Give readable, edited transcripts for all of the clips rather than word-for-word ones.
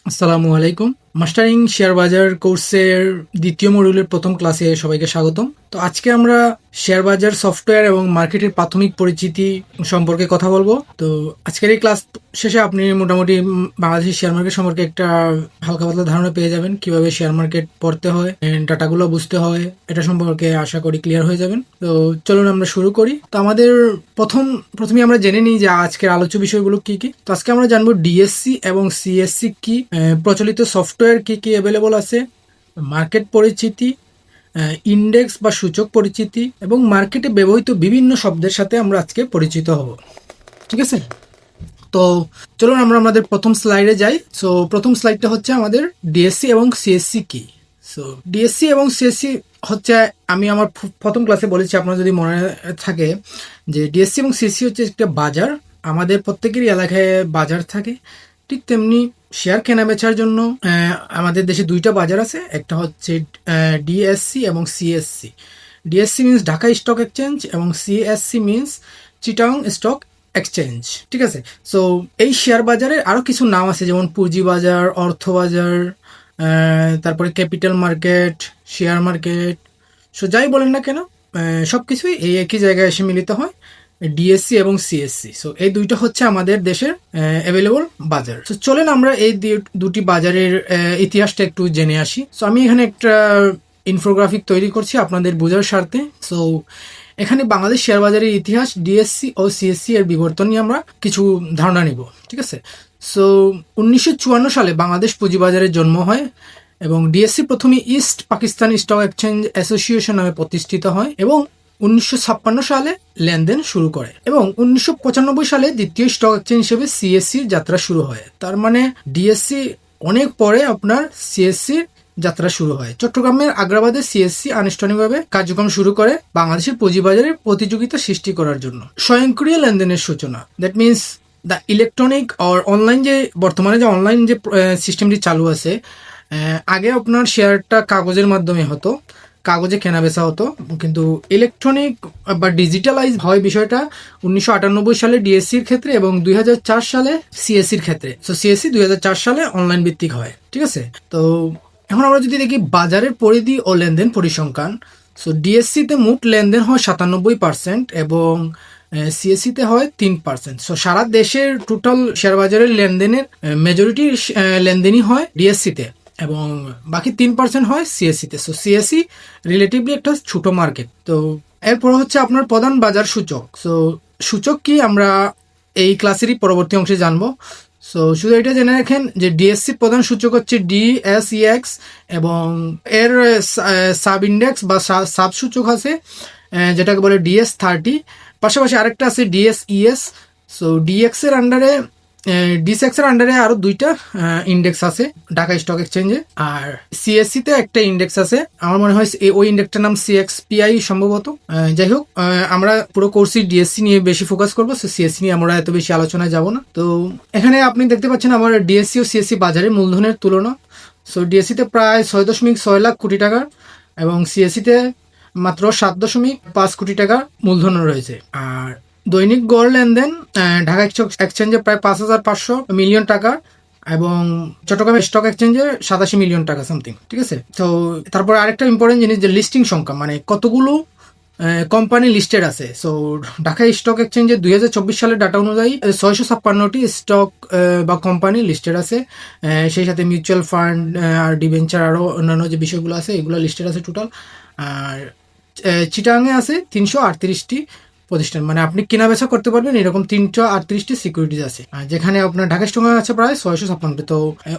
আসসালামু আলাইকুম। Mastering share বাজার কোর্সের দ্বিতীয় মডিউলের প্রথম ক্লাসে সবাইকে স্বাগতম। তো আজকে আমরা শেয়ার বাজার সফটওয়্যার এবং মার্কেটের প্রাথমিক পরিচিতি সম্পর্কে কথা বলবো। তো আজকের এই ক্লাস শেষে আপনি মোটামুটি বাংলাদেশের শেয়ার মার্কেট সম্পর্কে একটা হালকা পাতলা ধারণা পেয়ে যাবেন, কিভাবে শেয়ার মার্কেট পড়তে হয়, ডাটাগুলো বুঝতে হয়, এটা সম্পর্কে আশা করি ক্লিয়ার হয়ে যাবেন। তো চলুন আমরা শুরু করি। তো আমাদের প্রথমে আমরা জেনে নিই যে আজকের আলোচ্য বিষয়গুলো কি কি। তো আজকে আমরা জানবো ডিএসসি এবং সিএসসি কি, প্রচলিত সফটওয়্যার কি কি অ্যাভেলেবল আছে, মার্কেট পরিচিতি, ইন্ডেক্স বা সূচক পরিচিতি এবং মার্কেটে ব্যবহৃত বিভিন্ন শব্দের সাথে আমরা আজকে পরিচিত হব। ঠিক আছে, তো চলুন আমরা আমাদের প্রথম স্লাইডে যাই। সো প্রথম স্লাইডটা হচ্ছে আমাদের ডিএসসি এবং সিএসসি কি। সো ডিএসসি এবং সিএসসি হচ্ছে, আমি আমার প্রথম ক্লাসে বলেছি, আপনার যদি মনে থাকে, যে ডিএসসি এবং সিএসসি হচ্ছে একটা বাজার। আমাদের প্রত্যেকেরই এলাকায় বাজার থাকে, ঠিক তেমনি শেয়ার কেনা বেচার জন্য আমাদের দেশে দুইটা বাজার আছে। একটা হচ্ছে ডিএসসি এবং CSC. DSC means Dhaka stock exchange এবং CSC means Chittagong stock exchange. ঠিক আছে, সো এই শেয়ার বাজারের আরও কিছু নাম আছে, যেমন পুঁজি বাজার, অর্থ বাজার, তারপরে capital market, share market. So যাই বলেন না কেন, সব কিছুই এই একই জায়গায় এসে মিলিত হয়, ডিএসসি এবং সিএসসি। সো এই দুইটা হচ্ছে আমাদের দেশের অ্যাভেলেবল বাজার। সো চলেন আমরা এই দুটি বাজারের ইতিহাসটা একটু জেনে আসি। সো আমি এখানে একটা ইনফোগ্রাফিক তৈরি করছি আপনাদের বোঝার স্বার্থে। সো এখানে বাংলাদেশ শেয়ার বাজারের ইতিহাস, ডিএসসি ও সিএসসি এর বিবর্তন নিয়ে আমরা কিছু ধারণা নিব। ঠিক আছে, সো 1954 সালে বাংলাদেশ পুঁজিবাজারের জন্ম হয় এবং ডিএসসি প্রথমে east Pakistan stock exchange association নামে প্রতিষ্ঠিত হয় এবং 1956 সালে লেনদেন শুরু করে এবং 1995 সালে দ্বিতীয় স্টক এক্সচেঞ্জ হিসেবে সিএসসির যাত্রা শুরু হয়। তার মানে ডিএসসি অনেক পরে আপনার সিএসসির যাত্রা শুরু হয়। চট্টগ্রামের আগ্রাবাদে সিএসসি আনুষ্ঠানিকভাবে কার্যক্রম শুরু করে বাংলাদেশের পুঁজিবাজারে প্রতিযোগিতা সৃষ্টি করার জন্য। স্বয়ংক্রিয় লেনদেনের সূচনা, that means the electronic or online, যে বর্তমানে যে অনলাইন যে সিস্টেমটি চালু আছে, আগে আপনার শেয়ারটা কাগজের মাধ্যমে হতো, কাগজে কেনা বেচা হতো, কিন্তু ইলেকট্রনিক বা ডিজিটালাইজ হয় বিষয়টা 1998 সালে ডিএসসির ক্ষেত্রে এবং 2004 সালে সিএসসির ক্ষেত্রে। সো সিএসসি 2004 সালে অনলাইন ভিত্তিক হয়। ঠিক আছে, তো এখন আমরা যদি দেখি বাজারের পরিধি ও লেনদেন পরিসংখ্যান। সো ডিএসসিতে মোট লেনদেন হয় 97% এবং সিএসসিতে হয় 3%। সো সারা দেশের টোটাল শেয়ার বাজারের লেনদেনের মেজরিটি লেনদেনই হয় ডিএসসিতে এবং বাকি 3% হয় সিএসসিতে। সো সিএসসি রিলেটিভলি একটা ছোট মার্কেট। তো এরপর হচ্ছে আপনার প্রধান বাজার সূচক। সো সূচক কি আমরা এই ক্লাসেরই পরবর্তী অংশে জানবো। সো শুধু এটা জেনে রাখেন যে ডিএসসি প্রধান সূচক হচ্ছে ডিএসইএক্স এবং এর সাব ইন্ডেক্স বা সাব সূচক আছে যেটাকে বলে ডিএস30। পাশাপাশি আরেকটা আছে ডিএসইএস। সো ডিএক্স এর আন্ডারে ডিসেক্স এর আন্ডারে আরো দুইটা ইন্ডেক্স আছে ঢাকা স্টক এক্সচেঞ্জে, আর সিএসসি তে একটা ইন্ডেক্স আছে, আমার মনে হয় ওই ইন্ডেক্সটার নাম সিএক্সপিআই সম্ভবত। যাই হোক, আমরা পুরো কোর্সে ডিএসসি নিয়ে বেশি ফোকাস করবো, সিএসসি নিয়ে আমরা এত বেশি আলোচনায় যাব না। তো এখানে আপনি দেখতে পাচ্ছেন আমার ডিএসসি ও সিএসসি বাজারের মূলধনের তুলনা। সো ডিএসসি তে প্রায় 6.6 লাখ কোটি টাকার এবং সিএসসি তে মাত্র 7.5 কোটি টাকার মূলধন রয়েছে। আর দৈনিক গড় লেনদেন ঢাকা স্টক এক্সচেঞ্জে প্রায় 5,500 মিলিয়ন টাকা এবং চট্টগ্রাম স্টক এক্সচেঞ্জে 87 মিলিয়ন টাকা সামথিং। ঠিক আছে, তো তারপর আরেকটা ইম্পর্টেন্ট জিনিস, যে লিস্টিং সংখ্যা, মানে কতগুলো কোম্পানি লিস্টেড আছে। সো ঢাকা স্টক এক্সচেঞ্জে 2024 সালের ডাটা অনুযায়ী 656টি স্টক বা কোম্পানি লিস্টেড আছে, সেই সাথে মিউচুয়াল ফান্ড আর ডিবেঞ্চার আরও অন্যান্য যে বিষয়গুলো আছে এগুলো লিস্টেড আছে টোটাল। আর চিটাগাংয়ে আছে 338টি প্রতিষ্ঠান, মানে আপনি কেনা বেচা করতে পারবেন এরকম 338টি সিকিউরিটিজ আছে, যেখানে আপনার ঢাকা স্টক আছে প্রায় 656টি। তো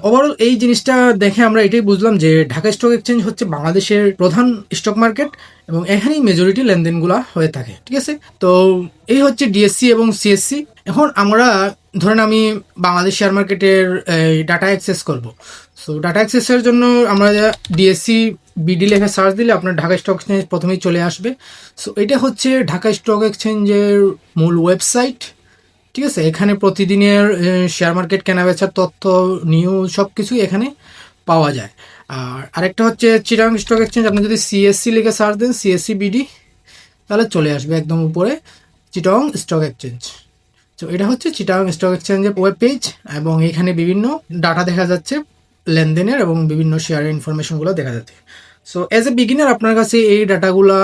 ওভারঅল এই জিনিসটা দেখে আমরা এটাই বুঝলাম যে ঢাকা স্টক এক্সচেঞ্জ হচ্ছে বাংলাদেশের প্রধান স্টক মার্কেট এবং এখানেই মেজরিটি লেনদেনগুলো হয়ে থাকে। ঠিক আছে, তো এই হচ্ছে ডিএসসি এবং সিএসসি। এখন আমরা ধরেন আমি বাংলাদেশ শেয়ার মার্কেটের ডাটা অ্যাক্সেস করব। সো ডাটা অ্যাক্সেসের জন্য আমরা ডিএসসি বিডি লেখে সার্চ দিলে আপনার ঢাকা স্টক এক্সচেঞ্জ প্রথমেই চলে আসবে। সো এটা হচ্ছে ঢাকা স্টক এক্সচেঞ্জের মূল ওয়েবসাইট। ঠিক আছে, এখানে প্রতিদিনের শেয়ার মার্কেট কেনাবেচার তথ্য, নিউজ সব কিছুই এখানে পাওয়া যায়। আর আরেকটা হচ্ছে চিটাগং স্টক এক্সচেঞ্জ, আপনি যদি সিএসসি লিখে সার্চ দেন সিএসসি বিডি তাহলে চলে আসবে একদম উপরে চিটাগং স্টক এক্সচেঞ্জ। তো এটা হচ্ছে চিটাগাং স্টক এক্সচেঞ্জের ওয়েব পেজ, এবং এখানে বিভিন্ন ডাটা দেখা যাচ্ছে লেনদেনের, এবং বিভিন্ন শেয়ারের ইনফরমেশনগুলো দেখা যাচ্ছে। সো অ্যাজ এ বিগিনার আপনার কাছে এই ডাটাগুলা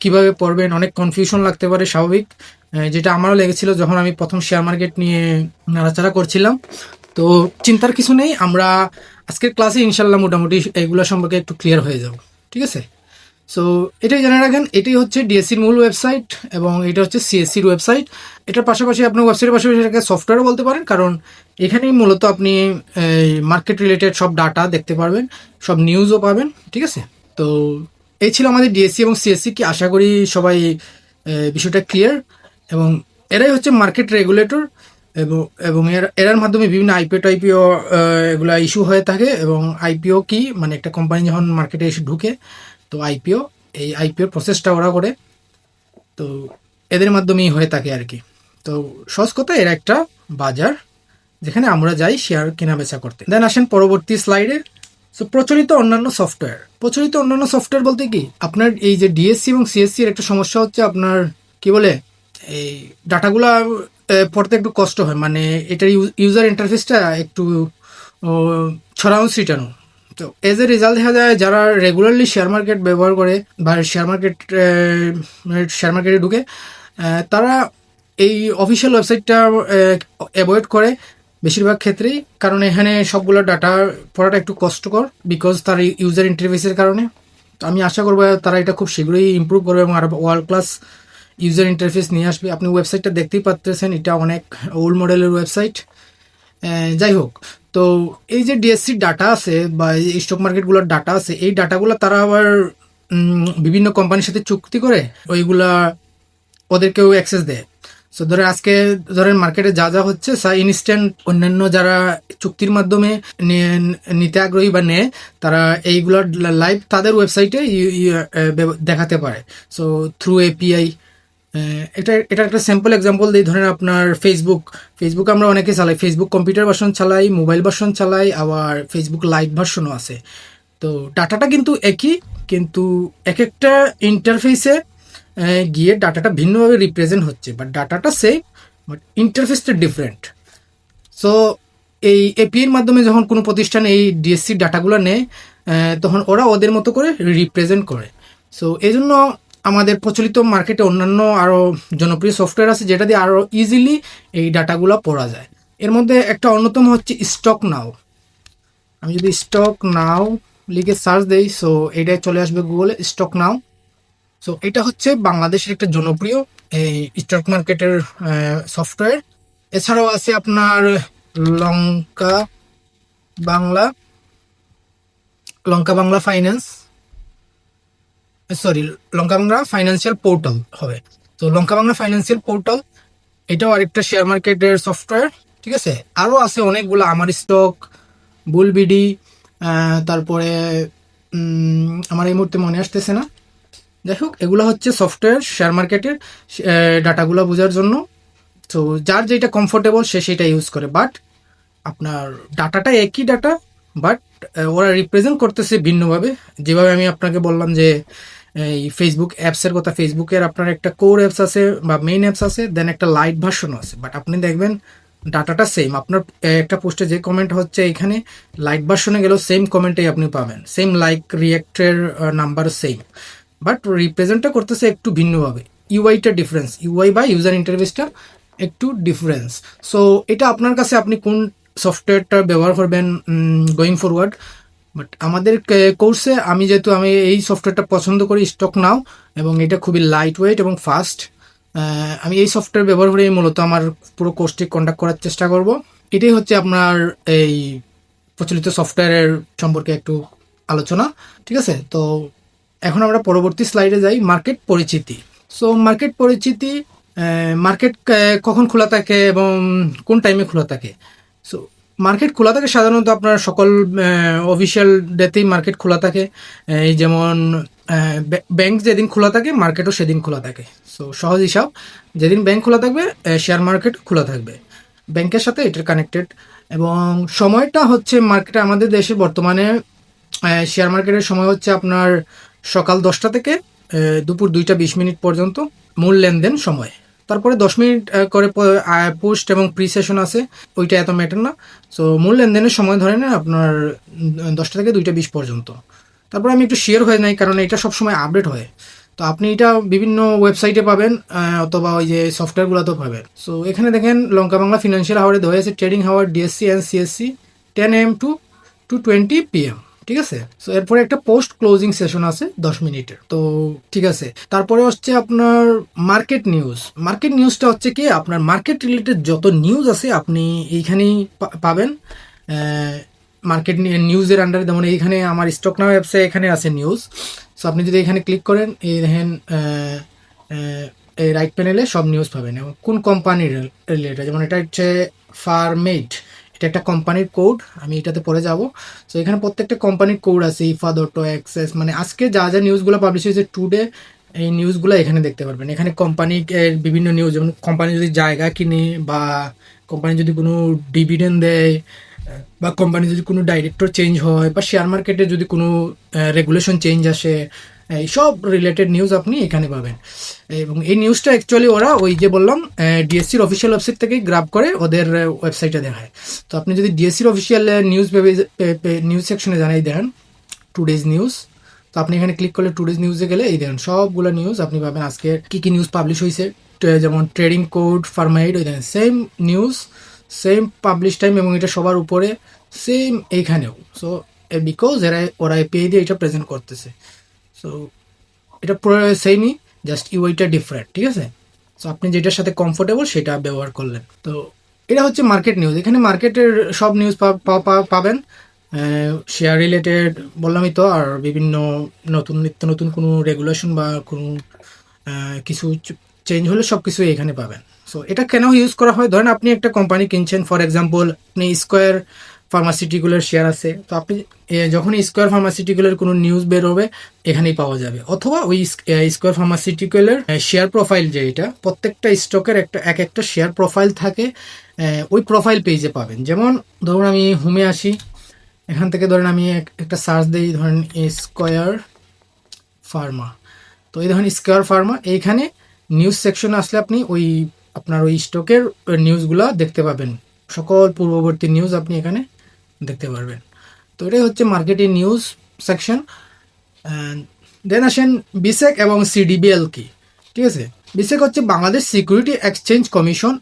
কিভাবে পড়বেন অনেক কনফিউশন লাগতে পারে, স্বাভাবিক। যেটা আমারও লেগেছিল যখন আমি প্রথম শেয়ার মার্কেট নিয়ে নাড়াচাড়া করছিলাম। তো চিন্তার কিছু নেই, আমরা আজকের ক্লাসে ইনশাল্লাহ মোটামুটি এগুলো সম্পর্কে একটু ক্লিয়ার হয়ে যাব, ঠিক আছে? সো এটাই জেনে রাখেন, এটাই হচ্ছে ডিএসসির মূল ওয়েবসাইট, এবং এটা হচ্ছে সিএসসির ওয়েবসাইট। এটার পাশাপাশি আপনার ওয়েবসাইটের পাশাপাশি এটাকে সফটওয়্যারও বলতে পারেন, কারণ এখানেই মূলত আপনি মার্কেট রিলেটেড সব ডাটা দেখতে পারবেন, সব নিউজও পাবেন, ঠিক আছে? তো এই ছিল আমাদের ডিএসসি এবং সিএসসি, কি আশা করি সবাই বিষয়টা ক্লিয়ার। এবং এরাই হচ্ছে মার্কেট রেগুলেটর, এবং এবং এরার মাধ্যমে বিভিন্ন আইপিও টাইপিও এগুলা ইস্যু হয়ে থাকে। এবং আইপিও কি, মানে একটা কোম্পানি যখন মার্কেটে এসে ঢুকে, তো আইপিও, এই আইপিওর প্রসেসটা ওরা করে, তো এদের মাধ্যমেই হয়ে থাকে আর কি। তো সহজ কথা, এরা একটা বাজার যেখানে আমরা যাই শেয়ার কেনা বেচা করতে। দেন আসেন পরবর্তী স্লাইডে। সো প্রচলিত অন্যান্য সফটওয়্যার বলতে কি, আপনার এই যে ডিএসসি এবং সিএসসি এর একটা সমস্যা হচ্ছে, আপনার কি বলে, এই ডাটাগুলা পড়তে একটু কষ্ট হয়, মানে এটার ইউজার ইন্টারফেসটা একটু ছড়ানো ছিটানো। তো এজ এ রেজাল্ট দেখা যায় যারা রেগুলারলি শেয়ার মার্কেট ব্যবহার করে বা শেয়ার মার্কেটে ঢুকে, তারা এই অফিসিয়াল ওয়েবসাইটটা অ্যাভয়েড করে বেশিরভাগ ক্ষেত্রেই, কারণ এখানে সবগুলো ডাটা পড়াটা একটু কষ্টকর, বিকজ তার ইউজার ইন্টারফেসের কারণে। তো আমি আশা করবো তারা এটা খুব শীঘ্রই ইমপ্রুভ করবে এবং আরো ওয়ার্ল্ড ক্লাস ইউজার ইন্টারফেস নিয়ে আসবে। আপনি ওয়েবসাইটটা দেখতেই পাচ্ছেন, এটা অনেক ওল্ড মডেলের ওয়েবসাইট। যাই হোক, তো এই যে ডিএসসির ডাটা আছে বা এই স্টক মার্কেটগুলোর ডাটা আছে, এই ডাটাগুলো তারা আবার বিভিন্ন কোম্পানির সাথে চুক্তি করে ওইগুলা ওদেরকেও অ্যাক্সেস দেয়। সো ধরেন আজকে ধরেন মার্কেটে যা যা হচ্ছে ইনস্ট্যান্ট অন্যান্য যারা চুক্তির মাধ্যমে নিতে আগ্রহী বা নেয়, তারা এইগুলোর লাইভ তাদের ওয়েবসাইটে দেখাতে পারে। So through API. এটা একটা স্যাম্পল এক্সাম্পল দিই। ধরেন আপনার ফেসবুক আমরা অনেকে চালাই, ফেসবুক কম্পিউটার ভার্সন চালাই, মোবাইল ভার্সন চালাই, আবার ফেসবুক লাইট ভার্সনও আছে। তো ডাটাটা কিন্তু একই, কিন্তু এক একটা ইন্টারফেসে গিয়ে ডাটাটা ভিন্নভাবে রিপ্রেজেন্ট হচ্ছে, বাট ডাটাটা সেম, বাট ইন্টারফেসটা ডিফারেন্ট। সো এই এপিআইয়ের মাধ্যমে যখন কোনো প্রতিষ্ঠান এই ডিএসসির ডাটাগুলো নেয়, তখন ওরা ওদের মতো করে রিপ্রেজেন্ট করে। সো এই জন্য আমাদের প্রচলিত মার্কেটে অন্যান্য আরও জনপ্রিয় সফটওয়্যার আছে যেটা দিয়ে আরও ইজিলি এই ডাটাগুলো পড়া যায়। এর মধ্যে একটা অন্যতম হচ্ছে স্টক নাও। আমি যদি স্টক নাও লিখে সার্চ দেই, সো এটাই চলে আসবে গুগলে, স্টক নাও। সো এটা হচ্ছে বাংলাদেশের একটা জনপ্রিয় এই স্টক মার্কেটের সফটওয়্যার। এছাড়াও আছে আপনার লঙ্কা বাংলা লঙ্কা বাংলা ফাইন্যান্স, সরি, লঙ্কা বাংলা ফাইন্যান্সিয়াল পোর্টাল হবে। তো লঙ্কা বাংলা ফাইন্যান্সিয়াল পোর্টাল, এটাও আরেকটা শেয়ার মার্কেটের সফটওয়্যার, ঠিক আছে? আরও আছে অনেকগুলো, আমার স্টক, বুলবিডি, তারপরে আমার এই মুহূর্তে মনে আসতেছে না। যাই হোক, এগুলো হচ্ছে সফটওয়্যার শেয়ার মার্কেটের ডাটাগুলো বোঝার জন্য। তো যার যেটা কমফোর্টেবল সে সেটা ইউজ করে, বাট আপনার ডাটাটা একই ডাটা, বাট ওরা রিপ্রেজেন্ট করতেছে ভিন্নভাবে। যেভাবে আমি আপনাকে বললাম যে এই ফেসবুক অ্যাপসের কথা, ফেসবুকের আপনার একটা কোর অ্যাপস আছে বা মেইন অ্যাপস আছে, দেন একটা লাইট ভার্সনও আছে, বাট আপনি দেখবেন ডাটাটা সেম। আপনার একটা পোস্টে যে কমেন্ট হচ্ছে এখানে লাইট ভার্সনে গেলেও সেম কমেন্টেই আপনি পাবেন, সেম লাইক রিয়েক্টের নাম্বার সেম, বাট রিপ্রেজেন্টটা করতেছে একটু ভিন্নভাবে। ইউআইটা ডিফারেন্স, ইউআই বা ইউজার ইন্টারফেসটা একটু ডিফারেন্স। সো এটা আপনার কাছে, আপনি কোন সফটওয়্যারটা ব্যবহার করবেন গোয়িং ফরওয়ার্ড। বাট আমাদের কোর্সে আমি এই সফটওয়্যারটা পছন্দ করি, স্টক নাও, এবং এটা খুবই লাইট ওয়েট এবং ফাস্ট। আমি এই সফটওয়্যার ব্যবহার করে মূলত আমার পুরো কোর্সটি কন্ডাক্ট করার চেষ্টা করব। এটাই হচ্ছে আপনার এই প্রচলিত সফটওয়্যারের সম্পর্কে একটু আলোচনা, ঠিক আছে? তো এখন আমরা পরবর্তী স্লাইডে যাই, মার্কেট পরিচিতি। সো মার্কেট পরিচিতি, মার্কেট কখন খোলা থাকে এবং কোন টাইমে খোলা থাকে। সো মার্কেট খোলা থাকে সাধারণত আপনার সকল অফিসিয়াল ডেতেই মার্কেট খোলা থাকে। এই যেমন ব্যাংক যেদিন খোলা থাকে মার্কেটও সেদিন খোলা থাকে। সো সহজ হিসাব, যেদিন ব্যাংক খোলা থাকবে শেয়ার মার্কেট খোলা থাকবে, ব্যাংকের সাথে এটা কানেক্টেড। এবং সময়টা হচ্ছে মার্কেটে, আমাদের দেশে বর্তমানে শেয়ার মার্কেটের সময় হচ্ছে আপনার সকাল 10টা থেকে দুপুর 2টা 20 মিনিট পর্যন্ত মূল লেনদেন সময়। তারপরে 10 মিনিট করে পোস্ট এবং প্রি সেশন আছে, ওইটা এত ম্যাটার না। সো মূল লেনদেনের সময় ধরে নেন আপনার 10টা থেকে 2টা 20 পর্যন্ত। তারপর আমি একটু শেয়ার হয়ে নাই, কারণ এটা সবসময় আপডেট হয়। তো আপনি এটা বিভিন্ন ওয়েবসাইটে পাবেন, অথবা ওই যে সফটওয়্যারগুলোতেও পাবেন। সো এখানে দেখেন লঙ্কা বাংলা ফিনান্সিয়াল হাওয়ারে দেওয়া আছে ট্রেডিং হাওয়ার DSC and CSC 10 AM to 2:20 PM, ঠিক আছে। সো এরপরে একটা পোস্ট ক্লোজিং সেশন আছে 10 মিনিটের। তো ঠিক আছে, তারপরে হচ্ছে আপনার মার্কেট নিউজ। মার্কেট নিউজটা হচ্ছে কি আপনার মার্কেট রিলেটেড যত নিউজ আছে আপনি এইখানেই পাবেন। মার্কেট নিউজের আন্ডারে যেমন এইখানে আমার স্টক নাও অ্যাপসে এখানে আছে নিউজ। সো আপনি যদি এখানে ক্লিক করেন, এই দেখেন এই রাইট প্যানেলে সব নিউজ পাবেন এবং কোন কোম্পানির রিলেটেড। যেমন এটা হচ্ছে ফার্মেট, এটা একটা কোম্পানির কোড, আমি এটাতে পরে যাব। সো এখানে প্রত্যেকটা কোম্পানির কোড আছে, ইফা দোটো অ্যাক্সেস, মানে আজকে যা যা নিউজগুলো পাবলিশ হয়েছে টুডে, এই নিউজগুলো এখানে দেখতে পারবেন। এখানে কোম্পানির বিভিন্ন নিউজ, যেমন কোম্পানি যদি জায়গা কিনে, বা কোম্পানি যদি কোনো ডিভিডেন্ড দেয়, বা কোম্পানি যদি কোনো ডাইরেক্টর চেঞ্জ হয়, বা শেয়ার মার্কেটে যদি কোনো রেগুলেশন চেঞ্জ আসে, এই সব রিলেটেড নিউজ আপনি এখানে পাবেন। এবং এই নিউজটা অ্যাকচুয়ালি ওরা ওই যে বললাম ডিএসসির অফিসিয়াল ওয়েবসাইট থেকে গ্রাব করে ওদের ওয়েবসাইটে দেখায়। তো আপনি যদি ডিএসসির অফিসিয়াল নিউজ সেকশনে জানাই দেন টুডেজ নিউজ, তো আপনি এখানে ক্লিক করলে টুডেজ নিউজে গেলে এই দেখেন সবগুলো নিউজ আপনি পাবেন। আজকে কী কী নিউজ পাবলিশ হয়েছে, যেমন ট্রেডিং কোড ফার্মাইড, ওই দেখেন same news, same publish time, এবং এটা সবার উপরে সেম এইখানেও। সো বিকজ ওরা এপিআই দিয়ে এটা প্রেজেন্ট করতেছে। সো এটা পুরো সেমই, জাস্ট ইউআইটা ডিফারেন্ট, ঠিক আছে। সো আপনি যেটার সাথে কমফোর্টেবল সেটা ব্যবহার করলেন। তো এটা হচ্ছে মার্কেট নিউজ। এখানে মার্কেটের সব নিউজ পাবেন, শেয়ার রিলেটেড বললামই তো, আর বিভিন্ন নিত্য নতুন কোনো রেগুলেশন বা কোনো কিছু চেঞ্জ হলে সব কিছুই এখানে পাবেন। সো এটা কেন ইউজ করা হয়, ধরেন আপনি একটা কোম্পানি কিনছেন, ফর এক্সাম্পল আপনি স্কোয়ার ফার্মাসিউটিক্যালের শেয়ার আছে, তো আপনি যখন স্কোয়ার ফার্মাসিউটিক্যালের কোনো নিউজ বের হবে এখানেই পাওয়া যাবে। অথবা ওই স্কোয়ার ফার্মাসিউটিক্যালের শেয়ার প্রোফাইল, যে এটা প্রত্যেকটা স্টকের একটা শেয়ার প্রোফাইল থাকে, ওই প্রোফাইল পেজে পাবেন। যেমন ধরুন আমি হোমে আসি, এখান থেকে ধরেন আমি একটা সার্চ দিই, ধরেন স্কোয়ার ফার্মা। তো এই ধরেন স্কোয়ার ফার্মা, এইখানে নিউজ সেকশনে আসলে আপনি আপনার ওই স্টকের নিউজগুলো দেখতে পাবেন, সকল পূর্ববর্তী নিউজ আপনি এখানে দেখতে পারবেন। তো এটাই হচ্ছে মার্কেটিং নিউজ সেকশন। দেন আসেন বিসেক এবং সিডিবিএল কি, ঠিক আছে। বিসেক হচ্ছে বাংলাদেশ সিকিউরিটি এক্সচেঞ্জ কমিশন,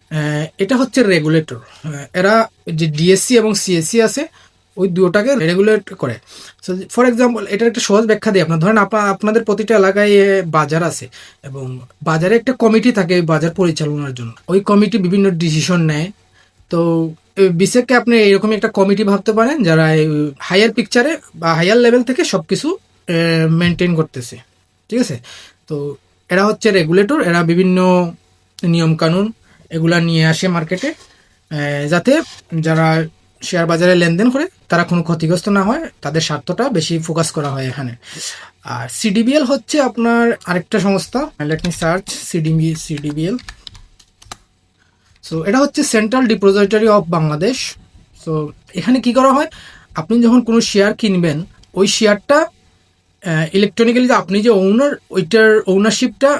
এটা হচ্ছে রেগুলেটর। এরা যে ডিএসসি এবং সিএসসি আছে ওই দুটোটাকে রেগুলেট করে। সো ফর এক্সাম্পল এটার একটা সহজ ব্যাখ্যা দিই আপনার, ধরেন আপনাদের প্রতিটা এলাকায় বাজার আছে, এবং বাজারে একটা কমিটি থাকে বাজার পরিচালনার জন্য। ওই কমিটি বিভিন্ন ডিসিশন নেয়। তো বিসেককে আপনি এরকমই একটা কমিটি ভাবতে পারেন, যারা হায়ার পিকচারে বা হায়ার লেভেল থেকে সব কিছু মেনটেন করতেছে, ঠিক আছে। তো এরা হচ্ছে রেগুলেটর, এরা বিভিন্ন নিয়মকানুন এগুলা নিয়ে আসে মার্কেটে, যাতে যারা শেয়ার বাজারে লেনদেন করে তারা কোনো ক্ষতিগ্রস্ত না হয়, তাদের স্বার্থটা বেশি ফোকাস করা হয় এখানে। আর সিডিবিএল হচ্ছে আপনার আরেকটা সংস্থা, let me search CDBL. So এটা হচ্ছে central depository of Bangladesh. So এখানে কি করা হয়, আপনি যখন কোনো শেয়ার কিনবেন, ওই শেয়ারটা ইলেকট্রনিক্যালি আপনি যে ওনার, ওইটার ওনারশিপটা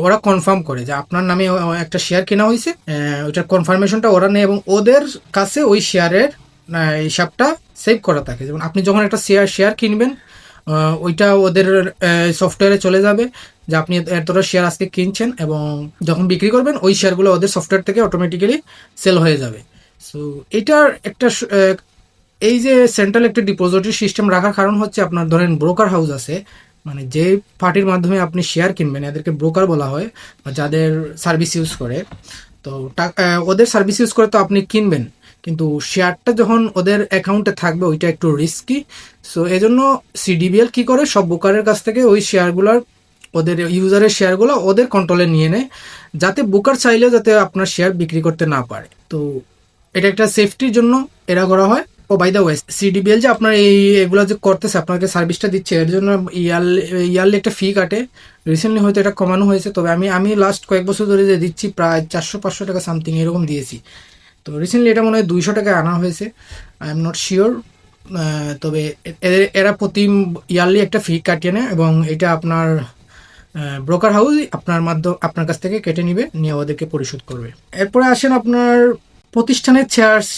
ওরা কনফার্ম করে যে আপনার নামে একটা শেয়ার কেনা হয়েছে, ওইটার কনফার্মেশনটা ওরা নেয়, এবং ওদের কাছে ওই শেয়ারের হিসাবটা সেভ করা থাকে। যেমন আপনি যখন একটা শেয়ার কিনবেন, ওইটা ওদের সফটওয়্যারে চলে যাবে যে আপনি এতটা শেয়ার আজকে কিনছেন, এবং যখন বিক্রি করবেন ওই শেয়ারগুলো ওদের সফটওয়্যার থেকে অটোমেটিক্যালি সেল হয়ে যাবে। সো এটার একটা এই যে সেন্ট্রাল একটা ডিপোজিটরি সিস্টেম রাখার কারণ হচ্ছে, আপনার ধরেন ব্রোকার হাউস আছে, মানে যে পার্টির মাধ্যমে আপনি শেয়ার কিনবেন এদেরকে ব্রোকার বলা হয়, বা যাদের সার্ভিস ইউজ করে। তো ওদের সার্ভিস ইউজ করে তো আপনি কিনবেন, কিন্তু শেয়ারটা যখন ওদের অ্যাকাউন্টে থাকবে ওইটা একটু রিস্কি। সো এই জন্য সিডিবিএল কী করে, সব ব্রোকারের কাছ থেকে ওই শেয়ারগুলোর, ওদের ইউজারের শেয়ারগুলো ওদের কন্ট্রোলে নিয়ে নেয়, যাতে ব্রোকার চাইলেও যাতে আপনার শেয়ার বিক্রি করতে না পারে। তো এটা একটা সেফটির জন্য এরা করা হয়। ও বাই দ্য ওয়ে, সিডিবিএল যে আপনার এগুলো যে করতেছে, আপনাকে সার্ভিসটা দিচ্ছে, এর জন্য ইয়ারলি একটা ফি কাটে। রিসেন্টলি হয়তো এটা কমানো হয়েছে, তবে আমি লাস্ট কয়েক বছর ধরে যে দিচ্ছি প্রায় 400-500 টাকা সামথিং এরকম দিয়েছি। তো রিসেন্টলি এটা মনে হয় 200 টাকায় আনা হয়েছে, আই এম নট শিওর। তবে এরা প্রতি ইয়ারলি একটা ফি কাটিয়ে নেয়, এবং এটা আপনার ব্রোকার হাউস আপনার কাছ থেকে কেটে নিয়ে ওদেরকে পরিশোধ করবে। এরপরে আসেন আপনার প্রতিষ্ঠানের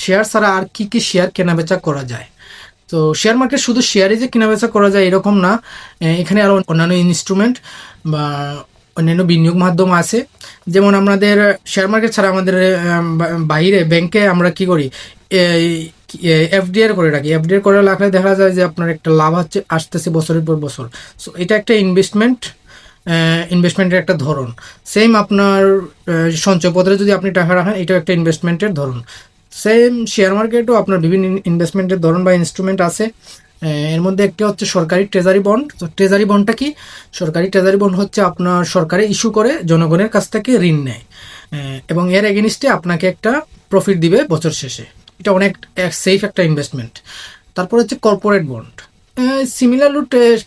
শেয়ার ছাড়া আর কি কি শেয়ার কেনাবেচা করা যায়। তো শেয়ার মার্কেট শুধু শেয়ারে যে কেনাবেচা করা যায় এরকম না, এখানে আরও অন্যান্য ইনস্ট্রুমেন্ট বা অন্যান্য বিনিয়োগ মাধ্যম আছে। যেমন আমাদের শেয়ার মার্কেট ছাড়া আমাদের বাইরে ব্যাংকে আমরা কি করি, এফডিআর করে রাখি। এফডিআর করে রাখলে দেখা যায় যে আপনার একটা লাভ আসতেছে বছরের পর বছর। সো এটা একটা ইনভেস্টমেন্টের একটা ধরন। সেম আপনার সঞ্চয়পত্রে যদি আপনি টাকা রাখেন, এটাও একটা ইনভেস্টমেন্টের ধরন। সেম শেয়ার মার্কেটও আপনার বিভিন্ন ইনভেস্টমেন্টের ধরন বা ইনস্ট্রুমেন্ট আছে। এর মধ্যে একটা হচ্ছে সরকারি ট্রেজারি বন্ড। তো ট্রেজারি বন্ডটা কি? সরকারি ট্রেজারি বন্ড হচ্ছে আপনার সরকারে ইস্যু করে জনগণের কাছ থেকে ঋণ নেয়, এবং এর এগেনিস্টে আপনাকে একটা প্রফিট দিবে বছর শেষে। এটা অনেক সেফ একটা ইনভেস্টমেন্ট। তারপর হচ্ছে corporate bond, similar to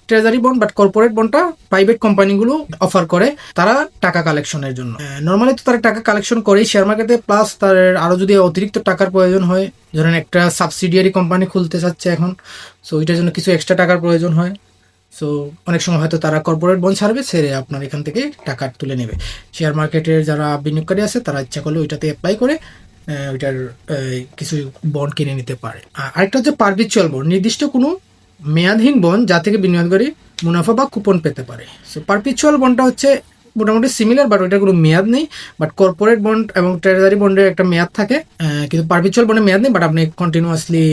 treasury bond, but corporate বন্ডটা প্রাইভেট কোম্পানিগুলো অফার করে তারা টাকা কালেকশনের জন্য। নর্মালি তো তারা টাকা কালেকশন করেই শেয়ার মার্কেটে, প্লাস তার আরও যদি অতিরিক্ত টাকার প্রয়োজন হয়, ধরেন একটা সাবসিডিয়ারি কোম্পানি খুলতে চাচ্ছে এখন, সো ওইটার জন্য কিছু এক্সট্রা টাকার প্রয়োজন হয়। সো অনেক সময় হয়তো তারা কর্পোরেট বন্ড ছাড়বে, ছেড়ে আপনার এখান থেকে টাকা তুলে নেবে। শেয়ার মার্কেটের যারা বিনিয়োগকারী আছে তারা ইচ্ছা করলে ওইটাতে অ্যাপ্লাই করে ওইটার কিছু বন্ড কিনে নিতে পারে। আরেকটা হচ্ছে পারপিচুয়াল বন্ড, নির্দিষ্ট কোনো মেয়াদহীন বন্ড যা থেকে বিনিয়োগকারী মুনাফা বা কুপন পেতে পারে। সো পারপিচুয়াল বন্ডটা হচ্ছে মোটামুটি সিমিলার, বাট ওইটার কোনো মেয়াদ নেই। বাট কর্পোরেট বন্ড এবং ট্রেজারি বন্ডের একটা মেয়াদ থাকে, কিন্তু পারপিচুয়াল বন্ডের মেয়াদ নেই, বাট আপনি কন্টিনিউয়াসলি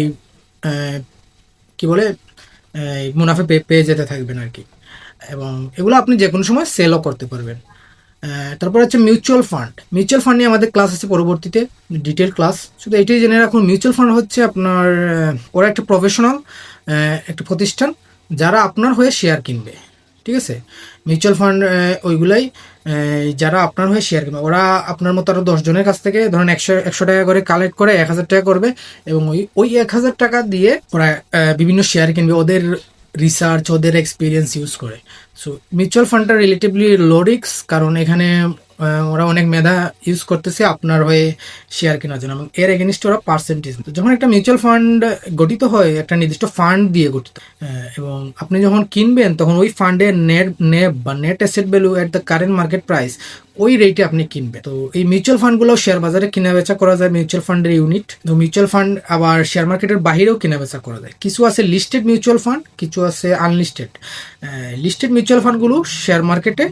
কি বলে মুনাফা পেয়ে যেতে থাকবেন আর কি। এবং এগুলো আপনি যে কোনো সময় সেলও করতে পারবেন। তারপর হচ্ছে মিউচুয়াল ফান্ড। মিউচুয়াল ফান্ড নিয়ে আমাদের ক্লাস আছে পরবর্তীতে, ডিটেল ক্লাস। শুধু এটাই জেনে রাখুন, মিউচুয়াল ফান্ড হচ্ছে আপনার ওরা একটা প্রফেশনাল একটা প্রতিষ্ঠান যারা আপনার হয়ে শেয়ার কিনবে। ঠিক আছে, মিউচুয়াল ফান্ড ওইগুলাই যারা আপনার হয়ে শেয়ার কিনবে। ওরা আপনার মতো আরও 10 জনের কাছ থেকে ধরেন 100 টাকা করে কালেক্ট করে 1000 টাকা করবে, এবং ওই 1000 টাকা দিয়ে ওরা বিভিন্ন শেয়ার কিনবে ওদের রিসার্চ, ওদের এক্সপিরিয়েন্স ইউজ করে। সো মিউচুয়াল ফান্ডটা রিলেটিভলি লো রিস্ক, কারণ এখানে ওরা অনেক মেধা ইউজ করতেছে আপনার হয়ে শেয়ার কেনার জন্য, এবং এর এগেনিস্টে ওরা পার্সেন্টেজ। যখন একটা মিউচুয়াল ফান্ড গঠিত হয় একটা নির্দিষ্ট ফান্ড দিয়ে গঠিত, এবং আপনি যখন কিনবেন তখন ওই ফান্ডের net asset value at the current market price, ওই রেটে আপনি কিনবেন। তো এই মিউচুয়াল ফান্ডগুলো শেয়ার বাজারে কেনা বেচা করা যায়, মিউচুয়াল ফান্ডের ইউনিট। তো মিউচুয়াল ফান্ড আবার শেয়ার মার্কেটের বাহিরেও কেনা বেচা করা যায়। কিছু আছে লিস্টেড মিউচুয়াল ফান্ড, কিছু আছে আনলিস্টেড। লিস্টেড মিউচুয়াল ফান্ডগুলো শেয়ার মার্কেটে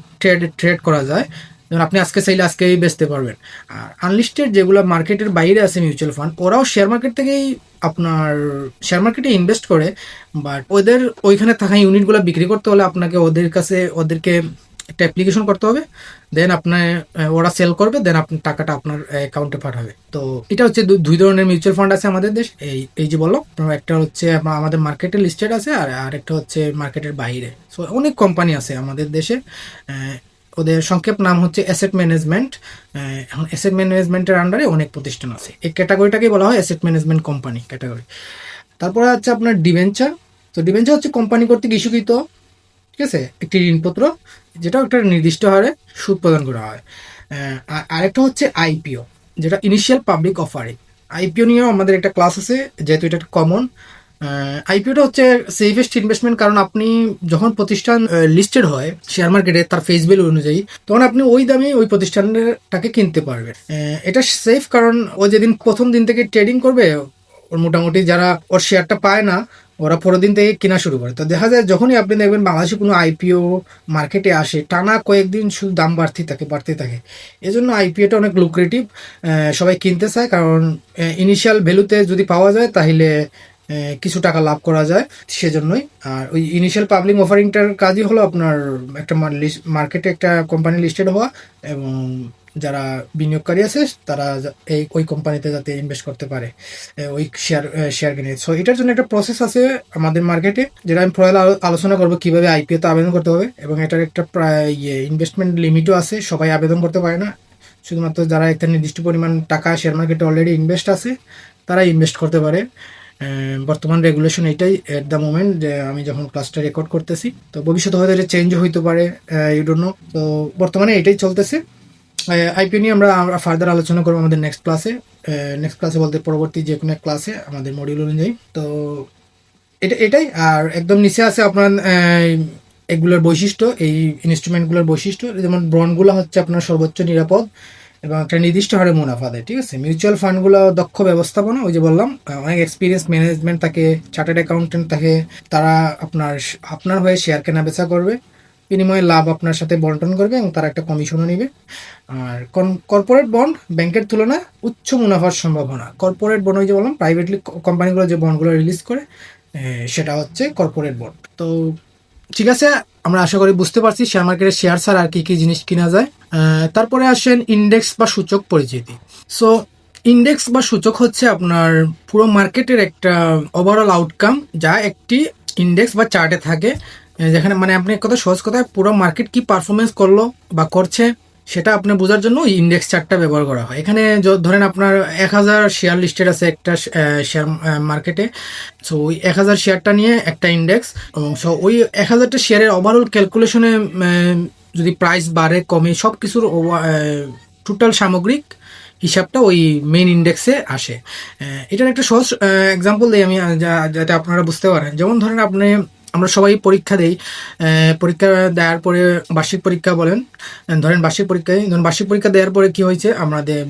ট্রেড করা যায়, যেমন আপনি আজকে চাইলে আজকেই বেচতে পারবেন। আর আনলিস্টেড যেগুলো মার্কেটের বাইরে আছে মিউচুয়াল ফান্ড, ওরাও শেয়ার মার্কেট থেকেই আপনার শেয়ার মার্কেটে ইনভেস্ট করে, বাট ওদের ওইখানে থাকা ইউনিটগুলো বিক্রি করতে হলে আপনাকে ওদেরকে একটা অ্যাপ্লিকেশন করতে হবে, দেন আপনার ওরা সেল করবে, দেন আপনার টাকাটা আপনার অ্যাকাউন্টে পাঠাবে। তো এটা হচ্ছে দুই ধরনের মিউচুয়াল ফান্ড আছে আমাদের দেশ। এই যে বললো, একটা হচ্ছে আমাদের মার্কেটে লিস্টেড আছে, আর একটা হচ্ছে মার্কেটের বাইরে। সো অনেক কোম্পানি আছে আমাদের দেশে, ওদের সংক্ষেপ নাম হচ্ছে অ্যাসেট ম্যানেজমেন্ট। এখন অ্যাসেট ম্যানেজমেন্টের আন্ডারে অনেক প্রতিষ্ঠান আছে, এই ক্যাটাগরিটাকেই বলা হয় অ্যাসেট ম্যানেজমেন্ট কোম্পানি ক্যাটাগরি। তারপরে হচ্ছে আপনার ডিবেঞ্চার। তো ডিবেঞ্চার হচ্ছে কোম্পানি কর্তৃক ইস্যুকৃত, ঠিক আছে, একটি ঋণপত্র যেটা একটা নির্দিষ্ট হারে সুদ প্রদান করা হয়। আরেকটা হচ্ছে আইপিও, যেটা ইনিশিয়াল পাবলিক অফারিং। আইপিও নিয়েও আমাদের একটা ক্লাস আছে, যেহেতু এটা কমন। আইপিওটা হচ্ছে সেফেস্ট ইনভেস্টমেন্ট, কারণ আপনি যখন প্রতিষ্ঠান লিস্টেড হয় শেয়ার মার্কেটে তার ফেস ভ্যালু অনুযায়ী, তখন আপনি ওই দামে ওই প্রতিষ্ঠানটাকে কিনতে পারবেন। এটা সেফ, কারণ ও যেদিন প্রথম দিন থেকে ট্রেডিং করবে, ওর মোটামুটি যারা ওর শেয়ারটা পায় না, ওরা পরের দিন থেকে কেনা শুরু করে। তো দেখা যায় যখনই আপনি দেখবেন বাংলাদেশে কোনো আইপিও মার্কেটে আসে, টানা কয়েকদিন শুধু দাম বাড়তে থাকে। এজন্য আইপিওটা অনেক লুক্রেটিভ, সবাই কিনতে চায়, কারণ ইনিশিয়াল ভ্যালুতে যদি পাওয়া যায় তাহলে কিছু টাকা লাভ করা যায়, সেজন্যই। আর ওই ইনিশিয়াল পাবলিক অফারিংটার কাজই হলো আপনার একটা মার্কেটে একটা কোম্পানি লিস্টেড হওয়া, এবং যারা বিনিয়োগকারী আছে তারা ওই কোম্পানিতে যাতে ইনভেস্ট করতে পারে, ওই শেয়ার কিনে। সো এটার জন্য একটা প্রসেস আছে আমাদের মার্কেটে, যেটা আমি পরে আলোচনা করবো কীভাবে আইপিওতে আবেদন করতে হবে, এবং এটার একটা ইনভেস্টমেন্ট লিমিটও আছে, সবাই আবেদন করতে পারে না, শুধুমাত্র যারা একটা নির্দিষ্ট পরিমাণ টাকা শেয়ার মার্কেটে অলরেডি ইনভেস্ট আছে তারা ইনভেস্ট করতে পারে। বর্তমান রেগুলেশন এটাই এট দ্য মোমেন্ট, যে আমি যখন ক্লাসটা রেকর্ড করতেছি। তো ভবিষ্যতে হয়তো এটা চেঞ্জও হইতে পারে, ইউ ডোন্ট নো। তো বর্তমানে এটাই চলতেছে। আইপিও নিয়ে আমরা ফার্দার আলোচনা করবো আমাদের নেক্সট ক্লাসে বলতে পরবর্তী যে কোনো ক্লাসে আমাদের মডিউল অনুযায়ী। তো এটাই। আর একদম নিচে আছে আপনার এগুলোর বৈশিষ্ট্য, এই ইনস্ট্রুমেন্টগুলোর বৈশিষ্ট্য, যেমন বন্ডগুলো হচ্ছে আপনার সর্বোচ্চ নিরাপদ এবং একটা নির্দিষ্ট হারে মুনাফা দেয়, ঠিক আছে। মিউচুয়াল ফান্ডগুলো দক্ষ ব্যবস্থাপনা, ওই যে বললাম, অনেক এক্সপিরিয়েন্স ম্যানেজমেন্ট থাকে, চার্টার্ড অ্যাকাউন্টেন্ট থাকে, তারা আপনার হয়ে শেয়ার কেনা বেচা করবে, বিনিময়ে লাভ আপনার সাথে বন্টন করবে এবং তারা একটা কমিশনও নেবে। আর কর্পোরেট বন্ড ব্যাংকের তুলনায় উচ্চ মুনাফার সম্ভাবনা। কর্পোরেট বন্ড, ওই যে বললাম, প্রাইভেটলি কোম্পানিগুলো যে বন্ডগুলো রিলিজ করে, সেটা হচ্ছে কর্পোরেট বন্ড। তো ঠিক আছে, আমরা আশা করি বুঝতে পারছি শেয়ার মার্কেটের শেয়ার ছাড়া আর কি কি জিনিস কিনা যায়। তারপরে আসেন ইন্ডেক্স বা সূচক পরিচিতি। সো ইন্ডেক্স বা সূচক হচ্ছে আপনার পুরো মার্কেটের একটা ওভারঅল আউটকাম, যা একটি ইন্ডেক্স বা চার্টে থাকে, যেখানে মানে আপনি এক কথা সহজ কথায় পুরো মার্কেট কি পারফরমেন্স করলো বা করছে সেটা আপনি বোঝার জন্য ওই ইন্ডেক্স চার্টটা ব্যবহার করা হয়। এখানে ধরেন আপনার 1000 শেয়ার লিস্টেড আছে একটা শেয়ার মার্কেটে। সো ওই 1000 শেয়ারটা নিয়ে একটা ইন্ডেক্স, এবং সো ওই 1000টা শেয়ারের ওভারঅল ক্যালকুলেশনে যদি প্রাইস বাড়ে কমে সব কিছুর টোটাল সামগ্রিক হিসাবটা ওই মেইন ইন্ডেক্সে আসে। এটার একটা সহজ এক্সাম্পল দিই আমি, যাতে আপনারা বুঝতে পারেন। যেমন ধরেন আমরা সবাই পরীক্ষা দেই, পরীক্ষা দেওয়ার পরে বার্ষিক পরীক্ষা বলেন, ধরেন বার্ষিক পরীক্ষা দেওয়ার পরে কি হয়েছে, আমাদের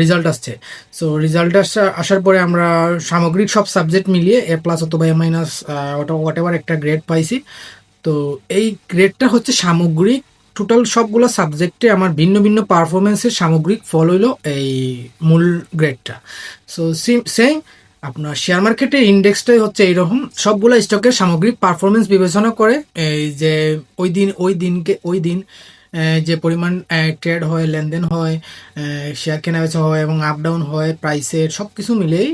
রেজাল্ট আসছে। সো রেজাল্ট আসার পরে আমরা সামগ্রিক সব সাবজেক্ট মিলিয়ে A+ অথবা A- হোয়াট এভার একটা গ্রেড পাইছি। তো এই গ্রেডটা হচ্ছে সামগ্রিক টোটাল সবগুলো সাবজেক্টে আমার ভিন্ন ভিন্ন পারফরমেন্সের সামগ্রিক ফল হইলো এই মূল গ্রেডটা। সো সেম আপনার শেয়ার মার্কেটের ইন্ডেক্সটাই হচ্ছে এইরকম, সবগুলো স্টকের সামগ্রিক পারফরমেন্স বিবেচনা করে, এই যে ওই দিন যে পরিমাণ ট্রেড হয়, লেনদেন হয়, শেয়ার কেনাবেচা হয় এবং আপ ডাউন হয় প্রাইসের, সব কিছু মিলেই